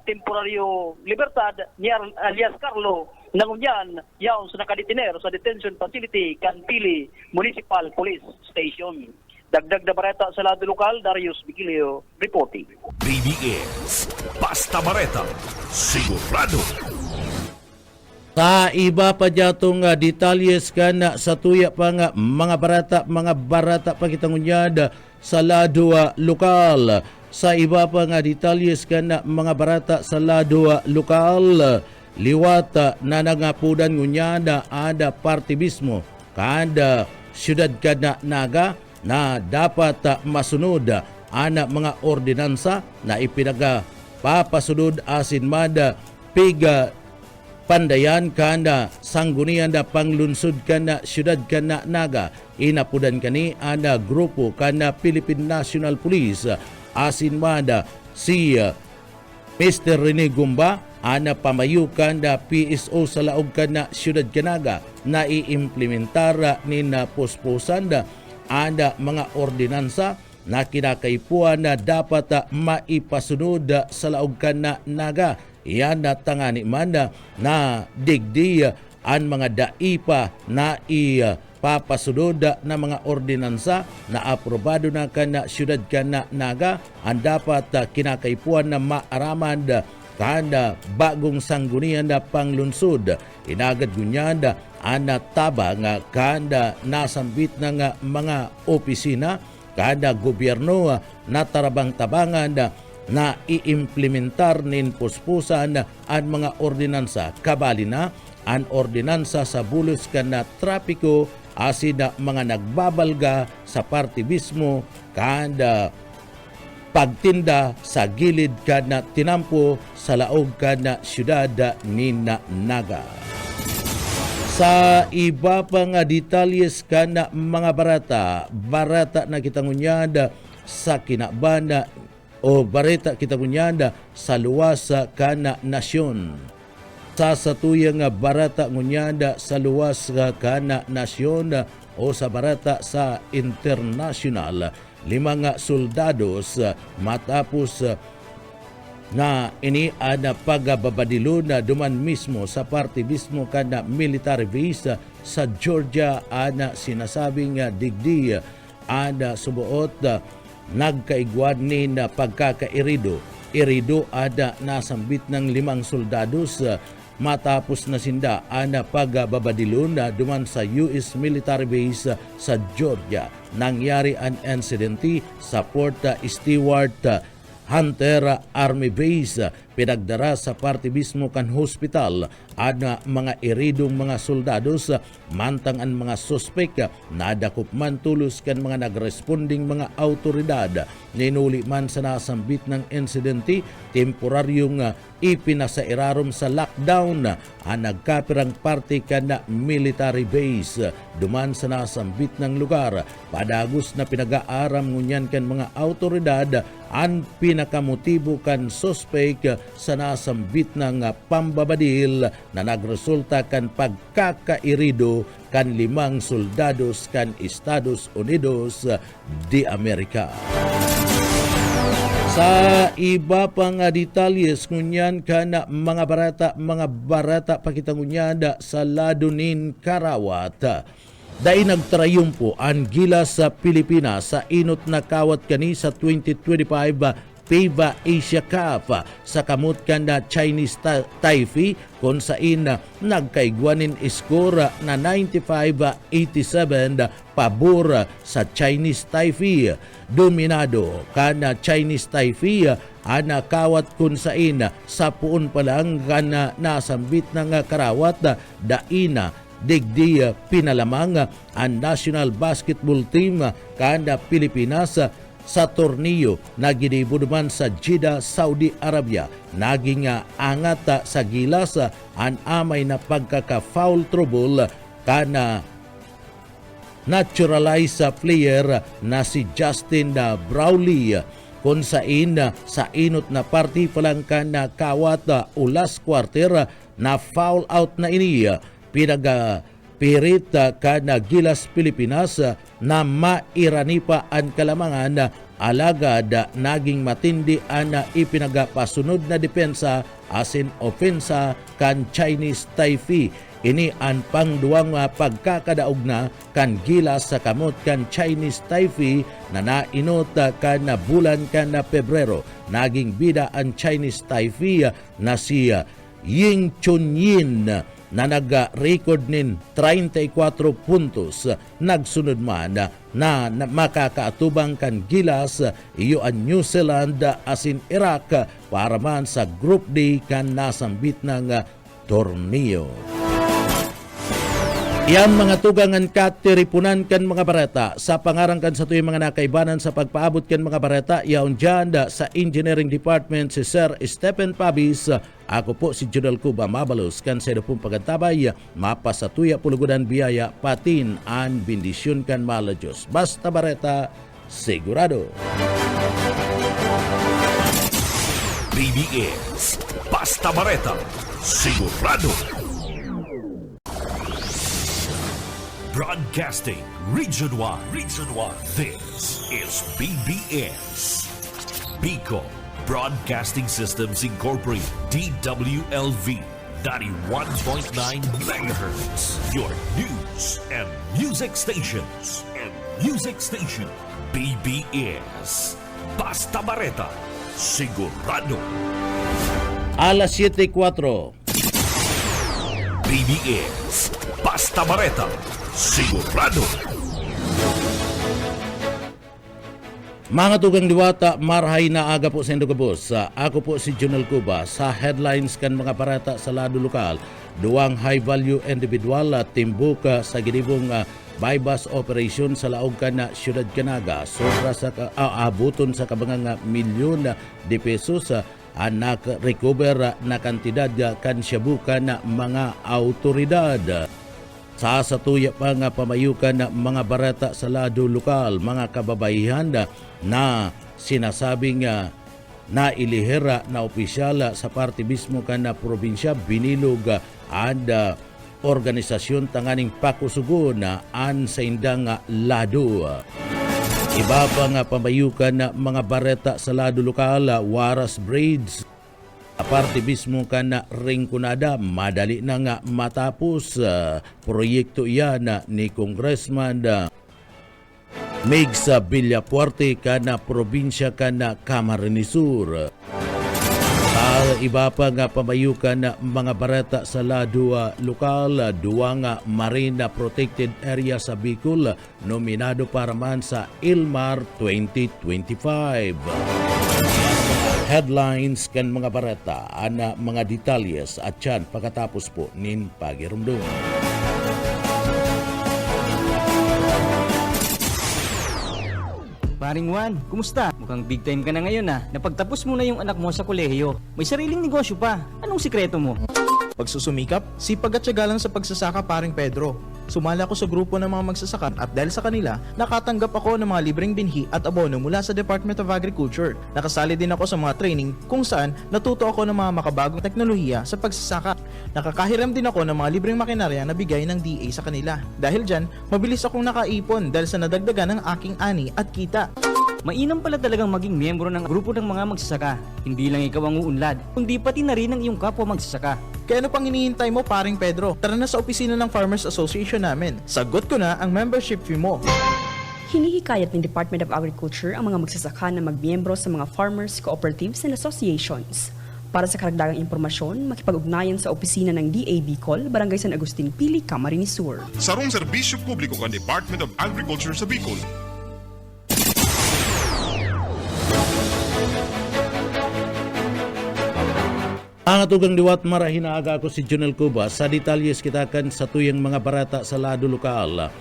temporaryo libertad ni alias Carlo nangunyan yaon sa nakadetiner sa detention facility kan Pili Municipal Police Station. Dagdag na bareta sa lado lokal, Darius Vigilio reporting. BBS, Basta Bareta, sigurado. Sa iba pa dyatong detalyes kan sa tuya pa nga mga barata pa kitang unyad sa lado lokal. Sa iba pa nga detalyes kan mga barata sa lado lokal, liwat na nangapudan ngunyada ada partibismo kada syudad kada naga na dapat masunod ana mga ordinansa na ipinaga papasunod asin mada piga pandayan kanda sanggunian da panglunsod kana syudad kana naga inapudan kani ana grupo kana Philippine National Police asin mada si Mr. Rene Gumba ana pamayukan da PSO sa laog kana syudad kanaga na iimplementar ni na posposan da ana mga ordinansa na kinakaipuan na dapat maipasunod sa laog kana naga. Iyan na tangani man na digdi ang mga daipa na ipapasunod na mga ordinansa na aprobado na kana syudad kana naga ang dapat kinakaipuan na maaraman kada bagong sanggunian na panglunsod. Inagad gunyad ana tabang kada nasambit ng mga opisina kada gobyerno na tarabang-tabangan na iimplementar nin puspusan ang mga ordinansa. Kabali na ang ordinansa sa bulos ka na trapiko asin na mga nagbabalga sa partibismo kada pagtinda sa gilid ka na tinampo sa laog ka na syudad ni Naga. Sa iba pa nga detalyes ka na mga barata na kitangunyad sa kinabanda o bareta kita ngunyanda sa luwas kana nasyon. Sa tuyang barata ngunyanda sa luwas kana nasyon o sa barata sa international, 5 soldados matapos na ini ada pagababadilo na duman mismo sa partibismo kana military base sa Georgia ana sinasabing digdi ada subuot nagkaigwan ni na pagkakairido. Irido ada nasambit ng 5 soldados matapos na sinda ana pagbabadilo na duman sa US military base sa Georgia. Nangyari ang insidente sa Fort Stewart Hunter Army Base pinagdara sa partibismo kan hospital ana mga iridong mga soldados mantang ang mga suspek nadakop man tulos kan mga nagresponding mga autoridad ninuli man sa nasambit ng insidente temporaryong ipinasairarom sa lockdown ang nagkapirang parte kan na military base duman sa nasambit ng lugar padagos na pinag-aaram ngunyan kan mga autoridad ang pinakamotibo kan suspek sa nasambit ng pambabadil na nagresulta kan pagkakairido kan 5 soldados kan Estados Unidos de Amerika. Sa iba pang detalyes ngunyan kana mga barata pakitangunyada sa Ladonin Karawat. Dahil nagtrayumpo ang gilas sa Pilipinas sa inot na kawat kani sa 2025 FIBA Asia Cup sa kamot kan na Chinese Taipei kung saan nagkaigwanin score na 95-87 pabor sa Chinese Taipei. Dominado kan na Chinese Taipei ana kawat kung saan sa puon pa lang kan nasambit ng karawat daina digdi pinalamang ang national basketball team kada Pilipinas sa torneo na ginibuduman sa Jeddah, Saudi Arabia. Naging angat sa gilas ang amay na pagkaka-foul trouble kana naturalized player na si Justin Brownlee kung sain sa inot na party palang na kawat ulas quarter na foul out na ini pirit kana Gilas Pilipinas na mairani pa ang kalamangan alagad naging matindi ang ipinagapasunod na depensa asin ofensa kan Chinese Taipei. Ini ang pangduwang pagkakadaog na kan Gilas sa kamot kan Chinese Taipei na nainot kan bulan kan Pebrero. Naging bida ang Chinese Taipei na si Ying Chunyin na nag-record nin 34 puntos. Nagsunod man na makakaatubang kan Gilas iyo ang New Zealand asin Iraq para man sa Group D kan nasambit ng torneo. Iyang mga tugangan katiripunan kan mga bareta sa pangarangkan sa tuyong mga nakaibanan sa pagpaabot kan mga bareta yaon dyan sa Engineering Department si Sir Stephen Pabis. Ako po si Judel Cuba Mabalos kan sa pong pagkantabay mapasatuya pulugudan biyaya patin an bendisyon kan mala Diyos. Basta bareta, sigurado. BBS Basta Bareta, sigurado. Broadcasting Region 1. This is BBS. Bicol Broadcasting Systems Incorporated. DWLV 91.9 MHz. Your news and music stations. BBS. Basta Bareta. Sigurado. Alas 7:04. BBS. Basta Bareta. Sigurado. Mga tugang diwata, marhay na aga po sa Indogabos. Ako po si Junel Cuba. Sa headlines kan mga parata sa lado lokal, duwang high-value individual timbuk sa ginibong bypass operation sa laog kan na Siyudad Canaga. Sobra sa abuton sa kabangang milyon de pesos anak recover na kantidad kan syabukan na mga autoridad. Sa satuya pa nga pamayukan na mga barata sa lado lokal, mga kababaihan na sinasabing na ilihera na opisyal sa parte mismo kan na probinsya binilog ang organisasyon tanganing pakusugon an sa indang lado. Iba pa nga pamayukan na mga bareta sa lado lokal, Waras Braids, aparte mismo kan na ringkunada, madali na nga matapos proyekto iyan ni Congressman Migs Villapuerte kan na probinsya kan na Camarines Sur. Iba pa nga pamayukan na mga bareta sa lado lokal, duwang Marine Protected Area sa Bicol, nominado para man sa ILMAR 2025. Headlines kan mga bareta, ana mga detalyes at yan pagkatapos po nin pagirumdum. Paring Juan, kumusta? Mukhang big time ka na ngayon Napagtapos mo na yung anak mo sa kolehiyo. May sariling negosyo pa. Anong sikreto mo? Pagsusumikap, sipag at tiyaga lang sa pagsasaka paring Pedro. Sumali ako sa grupo ng mga magsasaka at dahil sa kanila, nakatanggap ako ng mga libreng binhi at abono mula sa Department of Agriculture. Nakasali din ako sa mga training kung saan natuto ako ng mga makabagong teknolohiya sa pagsasaka. Nakakahiram din ako ng mga libreng makinarya na bigay ng DA sa kanila. Dahil dyan, mabilis akong nakaipon dahil sa nadagdagan ng aking ani at kita. Mainam pala talagang maging miyembro ng grupo ng mga magsasaka. Hindi lang ikaw ang uunlad, kundi pati na rin ang iyong kapwa magsasaka. Kaya ano pang hinihintay mo paring Pedro? Tara na sa opisina ng Farmers Association namin. Sagot ko na ang membership fee mo. Hinihikayat ng Department of Agriculture ang mga magsasaka na magmiyembro sa mga farmers, cooperatives and associations. Para sa karagdagang impormasyon, makipag-ugnayan sa opisina ng DA Bicol, Barangay San Agustin Pili, Camarines Sur. Sarong serbisyo publiko ng Department of Agriculture sa Bicol. Mga tugang liwat marahinaga ako si Junel Cuba sa detalyes kita kan sa tuyang mga barata sa lado lokal.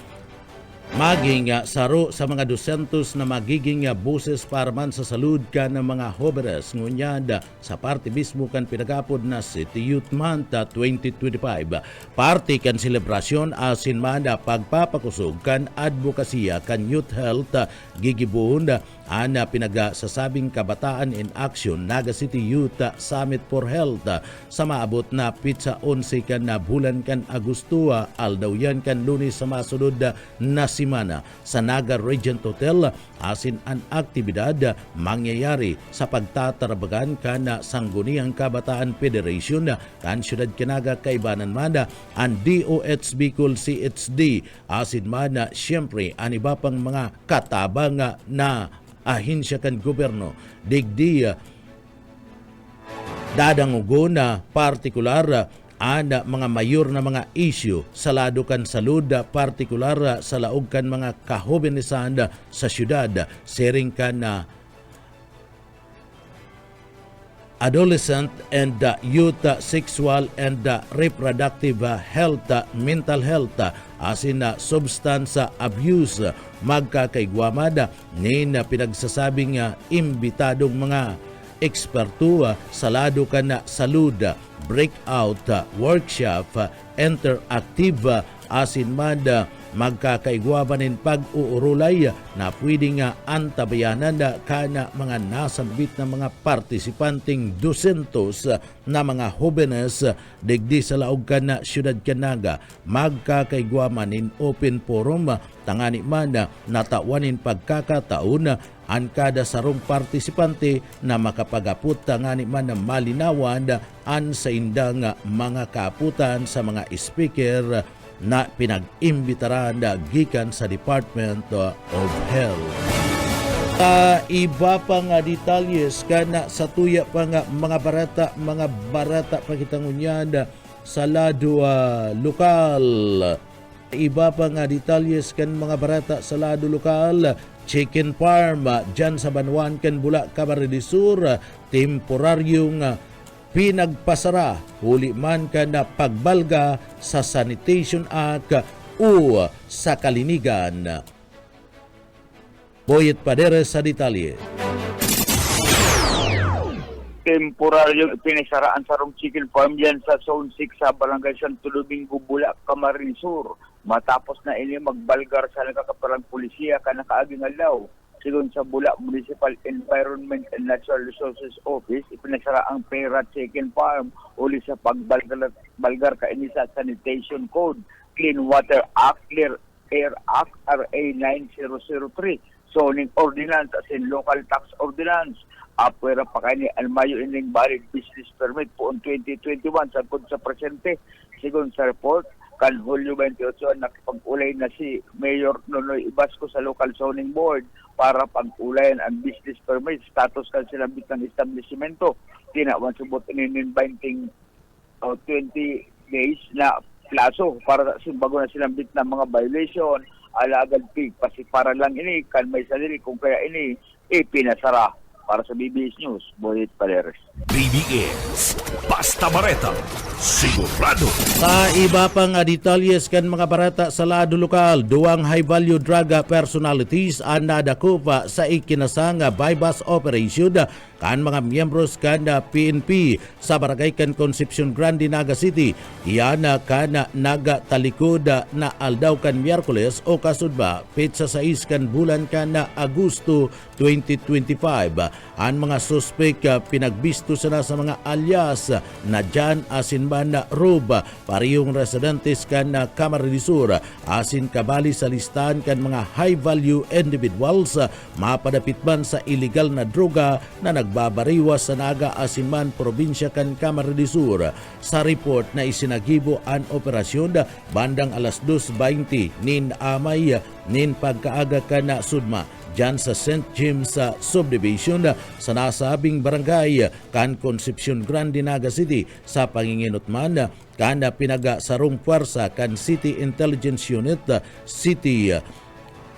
Maging saro sa mga 200 na magiging boses para man sa salud ka ng mga jóvenes ngunyad sa parte mismo kan pinagapod na City Youth Month 2025. Parte kan selebrasyon asin man pagpapakusog kan advokasya kan youth health gigibuhon ana pinagasasabing Kabataan in Action Naga City Youth Summit for Health sa maabot na pitsa 11 kan na bulan kan Agosto aldaw yan kan Lunes sa masunod na simana sa Naga Regent Hotel asin ang aktibidad mangyayari sa pagtatarabagan kan Sangguniang Kabataan Federation kan Syudad Kinaga Kaibanan man ang DOH Bicol CHD asin man siyempre ang iba pang mga katabang na ahensya kan gobyerno digdi dadangugo na partikular ana mga mayor na mga issue sa lado kan salud partikular sa laog kan mga kahobenisan sa syudad sering kan adolescent and youth sexual and reproductive health, mental health, asin substance abuse, magkakaigwamada ni na pinagsasabing imbitadong mga eksperto sa lado ka na salud, breakout, workshop, interactive, asin man magkakaigwabanin pag-uurulay na pwedeng antabayanan kana mga nasambit na mga partisipanting 200 na mga jóvenes digdi sa laog ka na Syudad Kanaga magkakaigwamanin open forum tangani man natawanin pagkakataon ang kada sarong partisipante na makapagaput tangani man na malinawan an sa indang mga kaputan sa mga speaker na pinag-imbitaran gikan sa Department of Health. Iba pa nga detalyes kana sa tuya pa nga mga barata pakitangunyan sa lado lokal. Iba pa nga detalyes kan mga barata sa lado lokal. Chicken farm dyan sa Banwan kan Bula, Camarines Sur, temporaryong pinagpasara huli man ka na pagbalga sa Sanitation Act o sa kalinigan. Boyet Paderes sa detalye. Temporaryong pinisaraan sarong chicken farm yan sa Zone 6 sa Barangay Santo Domingo, Bula, Camarines Sur. Matapos na ini magbalgar sa nagkakaparang pulisya ka nakaaging alaw. Sigon sa Bula Municipal Environment and Natural Resources Office, ipinagsara ang Pera Chicken Farm uli sa pagbalgar kaini sa Sanitation Code, Clean Water Act, Clear Air Act, RA 9003, Zoning Ordinance as in Local Tax Ordinance. Apwera pa kaini almayo ining valid business permit poon 2021 sagkod sa presente. Sigon sa report, kan Hulyo 28 nakipag-ulay na si Mayor Nonoy Ibasco sa Local Zoning Board para pag-ulayan ang business permit status kan silambit ng establishmento. Tinawan subot inin 20 days na plaso para bago na silambit ng mga violation alagad pig para lang ini kan may saliri kung kaya ini ipinasara. Para sa BBS News, Boyet Paderes. BBS, Basta Bareta, sigurado. Sa iba pang detalyes kan mga barata sa lado lokal, duwang high-value drug personalities ang nadakupa sa ikinasang bypass operation kan mga miyembros kan PNP sa barangay kan Concepcion Grande, Naga City. Iyan kan naga talikod na aldaw kan Miyerkules o kasudba pitsa 6 kan bulan kan Agosto 2025. Ang mga suspek pinagbisto sa mga alias na Jan Asinban Rob, parihong residentes kan Camarines Sur, asin kabali sa listahan kan mga high-value individuals mapadapit man sa illegal na droga na nagbabariwas sa Naga Asinban, probinsya kan Camarines Sur. Sa report na isinagibo ang operasyon bandang alas 2:20 nin amay nin pagkaaga kan Sudma dyan sa St. James Subdivision sa nasabing barangay kan Concepcion Grande, Naga City. Sa panginginot man kan pinagasarong puwersa kan City Intelligence Unit, City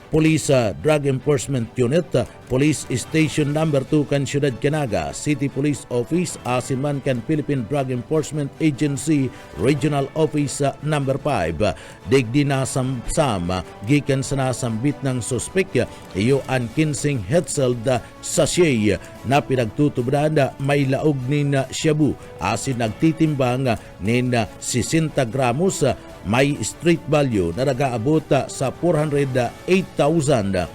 Police Drug Enforcement Unit, Police Station Number 2 kan Siyudad Canaga, City Police Office, asin man kan Philippine Drug Enforcement Agency Regional Office Number 5. Digdi na samsam gikan sa nasambit ng suspek iyo an 15 Hetzel sachet na pinagtutubran may laog nin shabu asin nagtitimbang nin 60 gramos may street value na nagaabot sa 408,000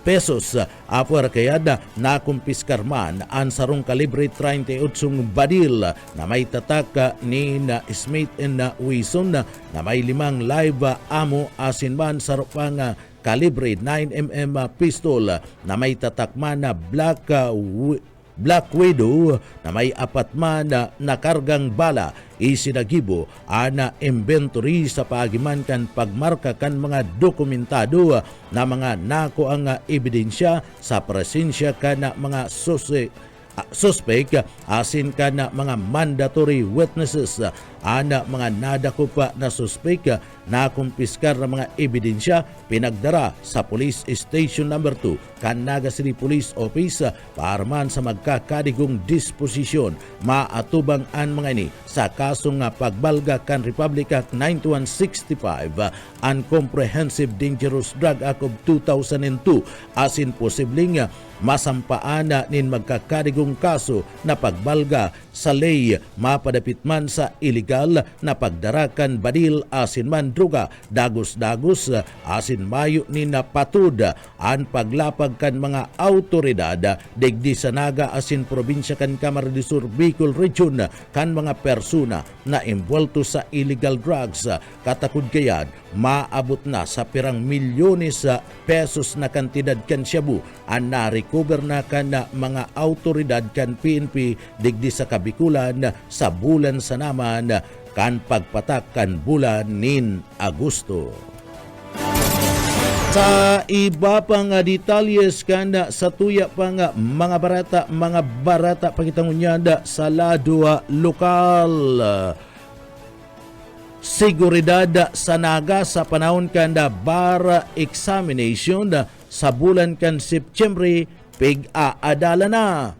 pesos. Apuer kayad na kumpiskar man ang sarong kalibre 38 badil na may tatak ni Smith and Wesson na may 5 live ammo asin man sarupang kalibre 9mm pistol na may tatak man na Black Widow na may 4 man na kargang bala isinagibo ana inventory sa paagiman kan pagmarka kan mga dokumentado na mga nako ang ebidensya sa presensya kan mga suspect asin ka na mga mandatory witnesses ana mga nadakop na suspect na kumpiskar na mga ebidensya pinagdara sa Police Station Number 2 kan Naga City Police Office para man sa magkakadigong disposisyon maatubang ang mga ini sa kasong pagbalga kan Republic Act 9165 and Comprehensive Dangerous Drug Act of 2002 asin posibleng masampaan nin magkakadigong kaso na pagbalga sa ley mapadapit man sa illegal na pagdarakan badil asin man droga dagos-dagos asin mayo ni napatud an paglapag kan mga autoridad digdi sa Naga asin probinsya kan Camarines Sur Bicol Region kan mga persona na involto sa illegal drugs katakod kayad maabot na sa pirang milyones pesos na kantidad kan shabu an na-recover na kan mga autoridad kan PNP digdi sa Kabikulan sa bulan sa naman kan pagpatak kan bulan nin Agosto. Sa iba pang detalyes kan sa tuya pang mga barata pakitangunyada sa lado lokal. Seguridad sa Naga sa panahon kan bar examination sa bulan kan September pig-aadala na.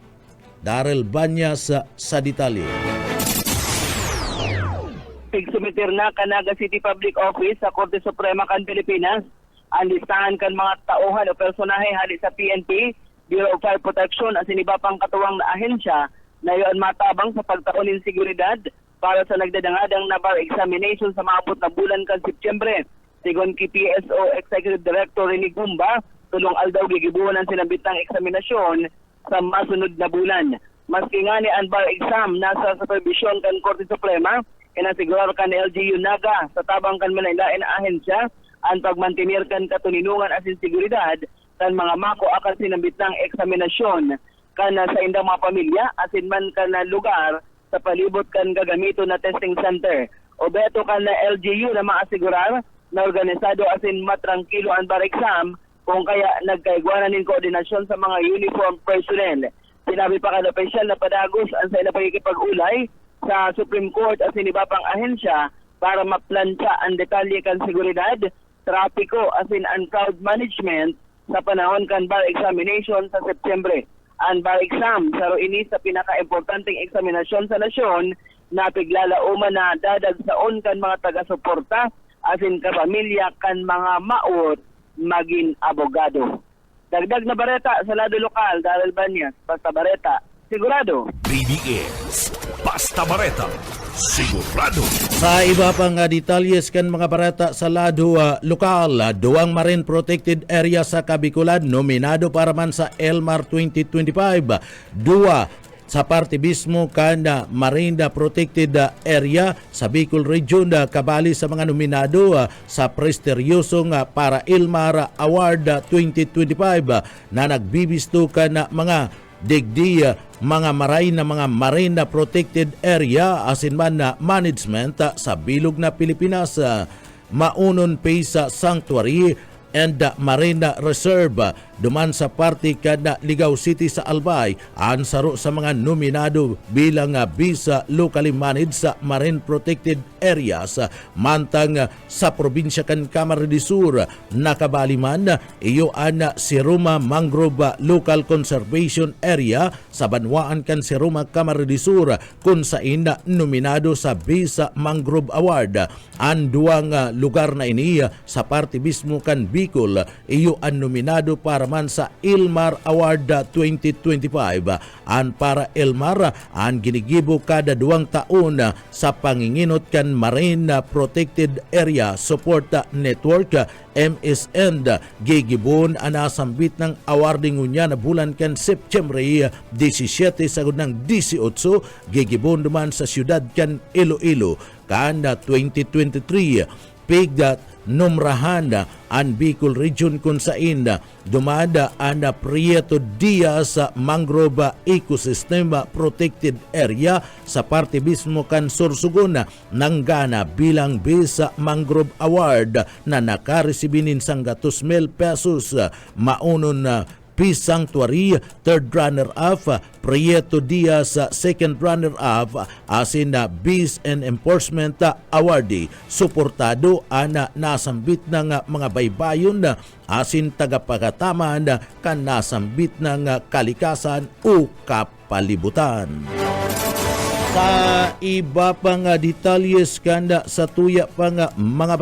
Daryl Banyas sa detalye. Pigsumitir na Canaga City Public Office sa Korte Suprema kan Pilipinas ang listahan kan mga tauhan o personahe hali sa PNP, Bureau of Fire Protection at siniba pang katuwang na ahensya na iyon matabang sa pagtaunin seguridad para sa nagdadangadang na bar examination sa maabot na bulan kan September. Sigon ki PSO Executive Director Rene Gumba, tulong aldaw gigibuhan ang sinabitang eksaminasyon sa masunod na bulan. Maski nga ni ang bar exam nasa supervision kan Korte Suprema, inasigurar kan LGU Naga sa tabang kan manailain na ahensya ang pagmantinir kan katuninungan asin seguridad kan mga mako akan sinambitang eksaminasyon kan sa indang mga pamilya asin man kan lugar sa palibot kan gagamito na testing center. O beto kan na LGU na maasigurar na organisado asin matrangkilo ang bar exam kung kaya nagkaigwanan ng koordinasyon sa mga uniform personnel. Sinabi pa kan opisyal na padagos ang sa ila pagkikipag-ulay sa Supreme Court asin iba pang ahensya para maplantsa ang detalye kan seguridad, trapiko asin ang crowd management sa panahon kan bar examination sa September. Ang bar exam saro ini sa pinaka-importanteng eksaminasyon sa nasyon na piglalauman na dadag saon kan mga taga-suporta asin kapamilya kan mga maot maging abogado. Dagdag na bareta sa lado lokal, Daryl Banyas, Basta Bareta, sigurado. BBS Basta Bareta, sigurado. Sa iba pang detalyes kan mga barata sa lado lokal, duwang marine protected area sa Kabikulan nominado para man sa Elmar 2025. Dua sa parte mismo kan marine protected area sa Bicol Region kabali sa mga nominado sa prestigyosong para Elmar Award 2025 na nagbibisto kan mga digdi mga marine protected area asin man na management sa bilog na Pilipinas, Maunon Pace Sanctuary and Marine Reserve. duman sa party kada Ligaw City sa Albay ang saro sa mga nominado bilang bisa locally managed sa marine protected areas mantang sa probinsya kan Camarines Sur nakabaliman iyo ana si Roma Mangrove Local Conservation Area sa banwaan kan si Roma Camarines Sur kung saan nominado sa Bisa Mangrove Award. Ang duwang lugar na ini sa party mismo kan Bicol iyo ang nominado para man sa Ilmar Award 2025. Ang para Ilmar ang ginigibo kada 2 taon sa panginginot kan Marine Protected Area Support Network MSN gigibon anasambit ng awarding unya na bulan kan September 17 sagud ng 18 gigibon duman sa siyudad kan Iloilo kan 2023 pigdat numrahan ang Bicol Region kung saan dumada ang Prieto Diaz Mangrove Ecosystem Protected Area sa parte mismo kan Sorsogon nanggana bilang Bisa Mangrove Award na nakaresibinin sang 2,000 pesos maunon Peace Sanctuary, third runner-up, Prieto Diaz, second runner-up, asin na Bees and Enforcement Awardee. Suportado ana nasambit ng mga baybayon asin tagapagataman kan nasambit ng kalikasan o kapalibutan. Sa iba pang detalyes kanda sa tuya pang mga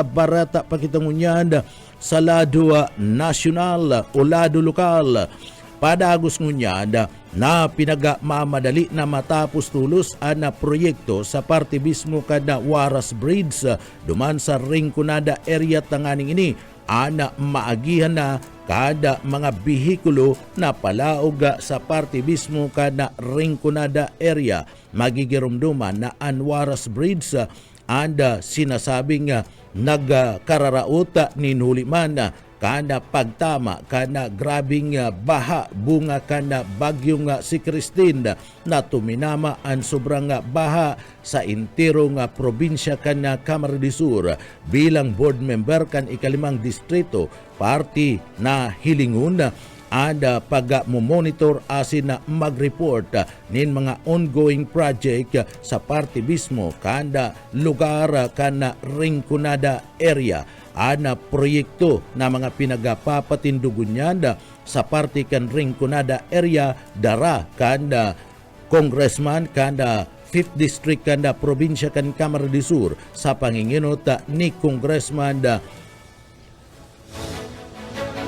barata pakitangunyan sa lado nasyonal o lado lokal. Padagos ngunyad na pinagmamadali na matapos tulos ang proyekto sa parte mismo kada Waras Bridge duman sa Rinconada area tanganing ini ana maagihan na kada mga bihikulo na palaog sa parte mismo kada Rinconada area magigirumduman na ang Waras Bridge anda sinasabing nagkararaot ni Nuliman kana pagtama kana grabing baha bunga kana bagyong si Christine na tuminama ang sobrang baha sa intirong probinsya kana Camarines Sur. Bilang board member kan ikalimang distrito party na hilingon ada pag-monitor asin na mag-report nin mga ongoing project sa parte mismo kanda lugar kana Rinconada area. Ana proyekto na mga pinagapapatindugon niyan sa parte kan Rinconada area dara kanda congressman kanda 5th District kanda probinsya kan Camarines Sur sa panginginot ni Congressman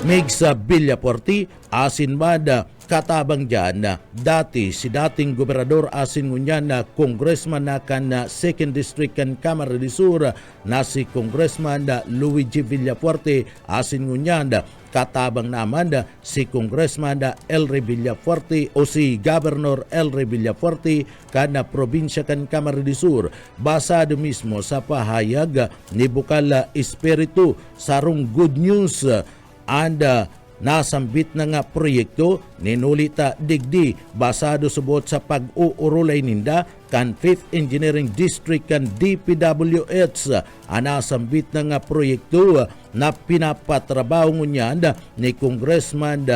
Migs Villapuerte asin bada katabang dyan dati si dating gobernador asin ngunyan na congressman na kan 2nd District kan Camarines Sur na si Congressman Luigi Villapuerte asin ngunyan katabang naman si Congressman Elry Villafuerte o si Governor Elry Villafuerte kana probinsya kan Camarines Sur. Basado mismo sa pahayag ni Bukal Espiritu sarong good news anda nasambit na nga proyekto ninulita digdi basado subot sa pag-uurulay ninda kan 5th Engineering District kan DPWH anasambit na nga proyekto na pinapatrabaho niyan ni Congressman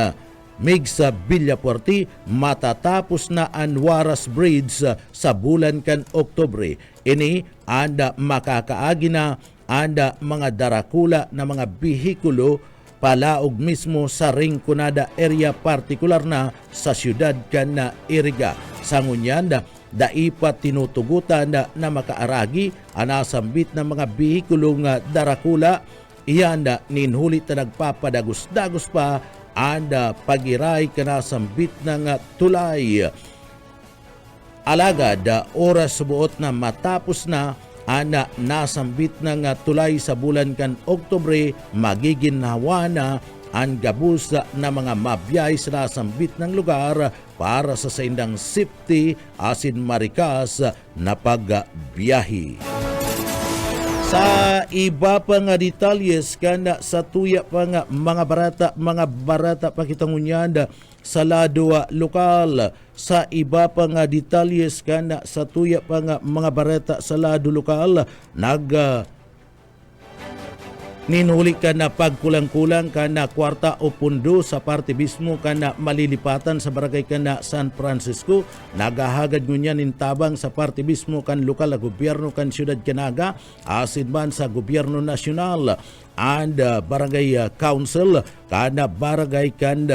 Migs Villapuerte matatapos na ang Waras Bridge sa bulan kan Oktubre. Ini anda makakaagi na anda mga darakula na mga bihikulo palaog mismo sa Rinconada area partikular na sa siyudad kan na Iriga. Sa ngunyan daipa tinutugutan na makaaragi anasambit na mga bihikulong darakula iyan ninhulit na nagpapadagos-dagos pa anda pagiray kanasambit ng tulay. Alagad oras buot na matapos na ana nasambit ng tulay sa bulan kan Oktubre magiginhawa na ang gabus na mga mabiyay sa nasambit ng lugar para sa saindang safety asin marikas na pagbiyahe. Sa iba pa nga detalyes kana sa tuya pa nga mga barata pakitangunyan sa lado lokal. Sa iba pa nga detalyes kana sa tuya pa nga mga barata sa lado lokal Ninuli ka na pagkulang-kulang ka na kwarta o pundo sa parte mismo ka na malilipatan sa barangay ka na San Francisco. Nagahagad ngunyan nintabang sa parte mismo kan lokal na gobyerno kan siyudad Canaga, asin man sa gobyerno nasyonal and barangay council kana barangay kan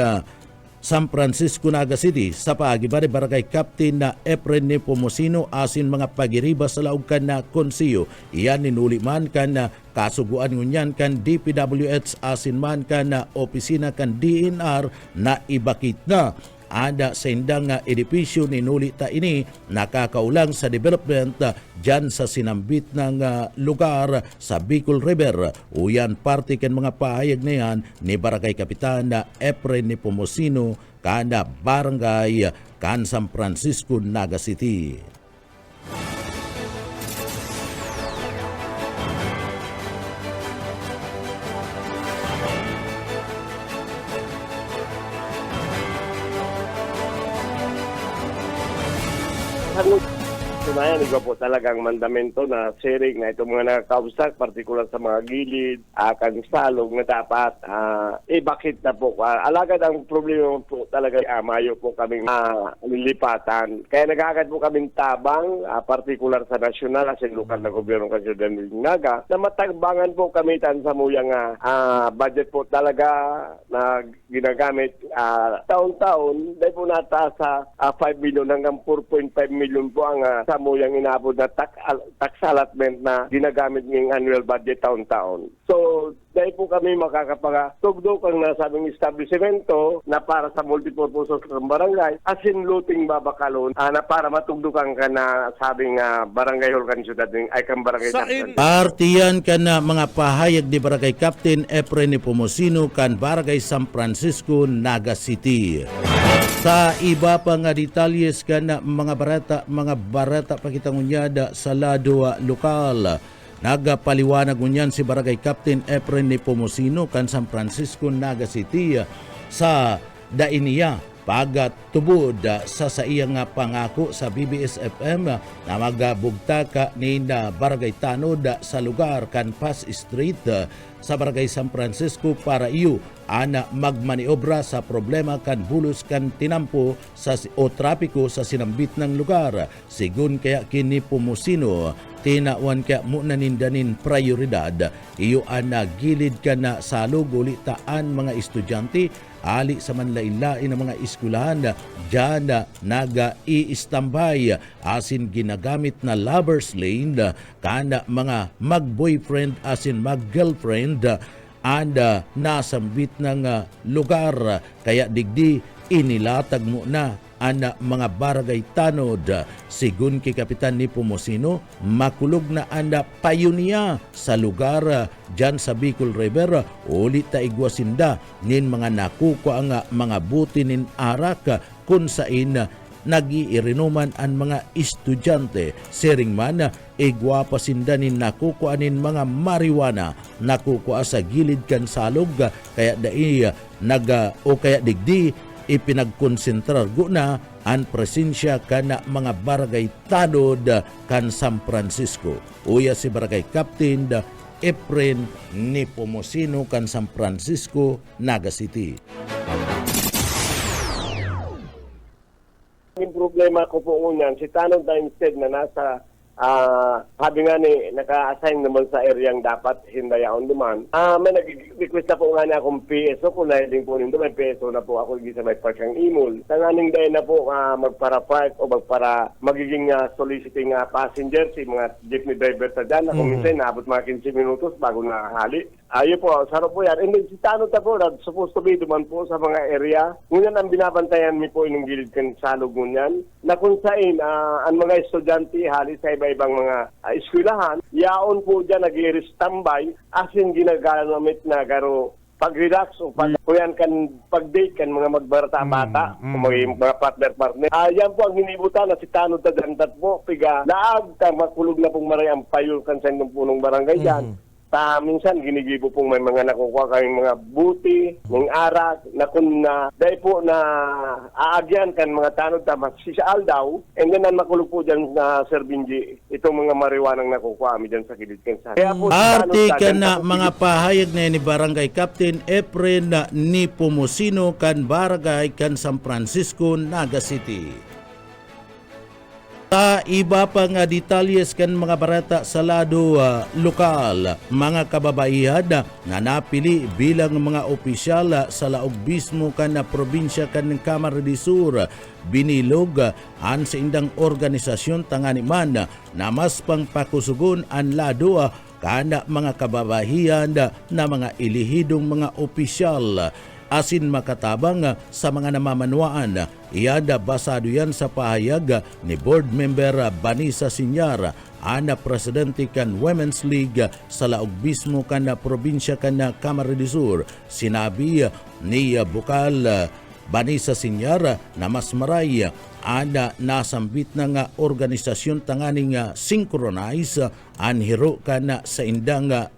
San Francisco, Naga City. Sa paagibari, barangay Captain na Efren Nepomuceno asin mga pagiriba sa laog kan na konsiyo. Iyan ninuli man kan na kasuguan ngunyan kan DPWH asin man kan na opisina kan DNR na ibakit na. Ada sa indang edipisyo ninuli ta ini nakakaulang sa development dyan sa sinambit ng lugar sa Bicol River. Uyan parte kan mga pahayag na yan ni Barangay Kapitan na Efren Nepomuceno kana Barangay kan San Francisco, Naga City. Tunayan, iba po talagang mandamento na sharing na itong mga nakakausap, partikular sa mga gilid, kansalog na dapat bakit na po. Alagad ang problema po talaga, mayo po kaming lilipatan. Kaya nagagad po kaming tabang, partikular sa nasyonal at lokal na gobyerno kasi ng Naga, na matagbangan po kami sa muyang budget po talaga na ginagamit taon-taon. Dahil po nata sa 5 million hanggang 4.5 million po ang sa muyang inabot na tax allotment na ginagamit ng annual budget taon-taon. So, dahil po kami makakapagtugdok ang nasabing establishmento na para sa multipurpose ng barangay, as in looting babakalon na para matugdukan ka na sabing barangay hall kan siyudad ay kang barangay. Partiyan ka na mga pahayag ni Barangay Captain Efren Nepomuceno kan Barangay San Francisco, Naga City. Sa iba pa nga detalyes ka na mga barata pakitangunyada sa lado lokal. Nagapaliwanag ngunyan si Barangay Captain Efren Nepomuceno kan San Francisco, Naga City sa dainiya pagtubod sa iyang pangako sa BBS-FM na magabugta ka ni Barangay Tanod sa lugar kan Pass Street sa Barangay San Francisco para iyo ana magmaniobra sa problema kan bulos kan tinampo o trapiko sa sinambit ng lugar. Sigun kaya kini Nepomuceno, tinawan kaya muna nindanin prioridad iyo ana gilid ka na salog ulitaan mga estudyante ali sa manlain-lain ng mga eskwelahan dyan naga i-istambay asin ginagamit na lovers lane kana mga mag-boyfriend asin mag-girlfriend and nasambit ng lugar kaya digdi inilatag mo na ang mga barangay tanod. Sigun kay Kapitan Nepomuceno, makulog na anda payuniya sa lugar dyan sa Bicol River. Ulit ta igwasinda nin mga nakuko ang mga buti nin arak kung sain nag-iirinuman ang mga estudyante. Sering man, igwapa sindanin nakukuanin mga marijuana nakukuha sa gilid kan salog kaya dai kaya digdi ipinagkonsentrar guna ang presensya kana mga barangay tanod kan San Francisco. Uya si Barangay Captain Efren Nepomuceno kan San Francisco, Naga City. Yung problema ko po unyan, si Tanod na instead na nasa sabi nga ni, naka-assign naman sa areang dapat hindaya on demand. May nag-request na po nga niya akong PSO, kung nahiling po nito, may PSO na po ako sa may park ang imol. Tanganing dahil na po magpara-park o magiging soliciting passenger, si mga jeepney driver sa dyan, na kung minsan naabot mga 15 minutos bago nakahali. Ayun po, sarap po yan. And then si Tanod na po, supposed to be duman po sa mga area. Ngunyan ang binabantayan mi po yung gilid kan salog ngunyan, na kung saan ang mga estudyante hali sa iba-ibang mga eskwelahan, yaon po dyan nag-i-standby as in ginagamit na garo pag-relax o kuyan kan pag-date kan mga magbarata-bata o mga partner-partner. Yan po ang hinibutan na si Tanod na dantat po, piga laag makulog na pong maray ang payol kan sa punong barangay yan. minsan ginigibo pong may mga nakukuha kayong mga buti, ng arak, na kung dahil po na aagyan kan mga tanod tama sisyaal daw, and then ang makulog po dyan na Sir Benji, itong mga mariwanang nakukuha kami dyan sa kilid kansa. Kaya po, Arte tanod ka dagan, na tapos mga pahayag na ni Barangay Captain Efren ni Pumusino kan Barangay kan San Francisco, Naga City. Sa iba pa nga detalyes kan mga barata sa lado lokal, mga kababaihan na napili bilang mga opisyal sa laog mismo kan na probinsya kan ng Camarines Sur, binilog an sa indang organisasyon tanganiman na mas pangpakusugon an lado kana mga kababaihan na mga ilihidong mga opisyal asin makatabang sa mga namamanwaan. Iyan basado yan sa pahayag ni board member Vanessa Sinyar, ana presidente kan Women's League sa laog mismo kan na probinsya kan na Camarines Sur. Sinabi ni Bukal Vanessa Sinyar na mas maray ana nasambit na nga organisasyon tanganing synchronize an hiro kan sa indang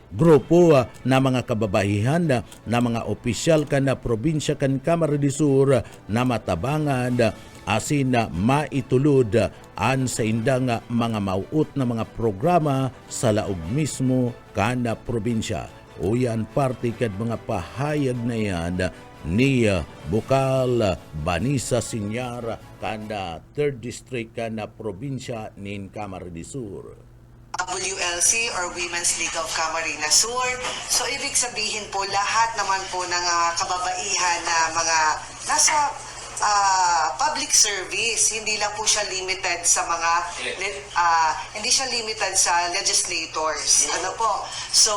grupo na mga kababaihan na mga opisyal kan na probinsya kan Camarines Sur na matabangan asin na maitulod an sa indang mga mauut na mga programa sa laog mismo kan na probinsya. O yan parte kad mga pahayag na yan ni Bukal Vanessa Sinyar kanda 3rd District kan na probinsya nin Camarines Sur. WLC or Women's League of Camarines Sur. So ibig sabihin po lahat naman po ng kababaihan na mga nasa public service, hindi lang po siya limited sa mga hindi siya limited sa legislators. Ano po? So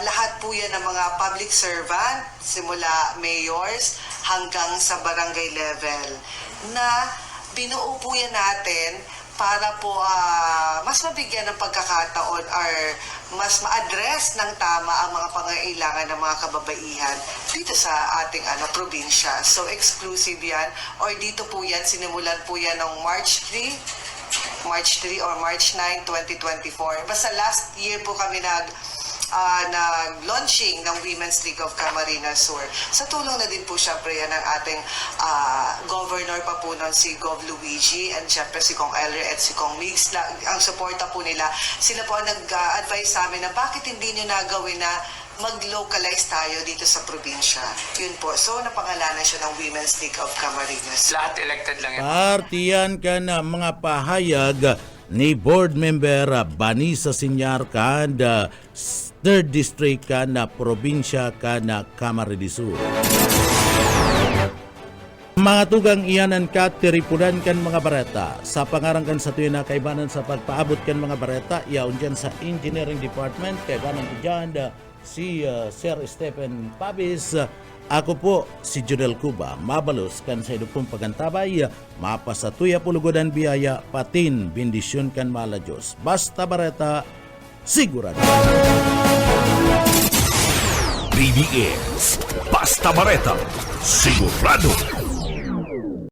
lahat po yan ng mga public servant, simula mayors hanggang sa barangay level, na binuo po yan natin para po mas mabigyan ng pagkakataon or mas ma-address ng tama ang mga pangailangan ng mga kababaihan dito sa ating probinsya. So exclusive yan, or dito po yan, sinimulan po yan ng March 3 or March 9, 2024. Basta last year po kami nag-launching ng Women's League of Camarines Sur. Sa tulong na din po syempre yan ng ating governor pa po nun, si Gov. Luigi, and syempre si Kong Elder at si Kong Migs. Ang suporta po nila, sila po ang nag-advise sa amin na bakit hindi nyo nagawin na mag-localize tayo dito sa probinsya. Yun po. So, napangalanan siya ng Women's League of Camarines. Lahat elected lang yan. Partiyan ka na mga pahayag ni board member Vanessa Sinyar kanda 3rd District kan na probinsya kan na Camarines Sur. Mga tugang iyanan ka tiripudan kan mga bareta sa pangarangkan sa tuyo na kaibanan sa pagpaabot kan mga bareta yaon dyan sa Engineering Department kaibanan ko dyan si Sir Stephen Pabis. Ako po si Judel Cuba, mabalos kan sa idupong pagantabay, mapasatuya pulugodan biyaya, patin, bendisyon kan mala Diyos. Basta bareta, sigurado. BBS Basta Bareta, sigurado.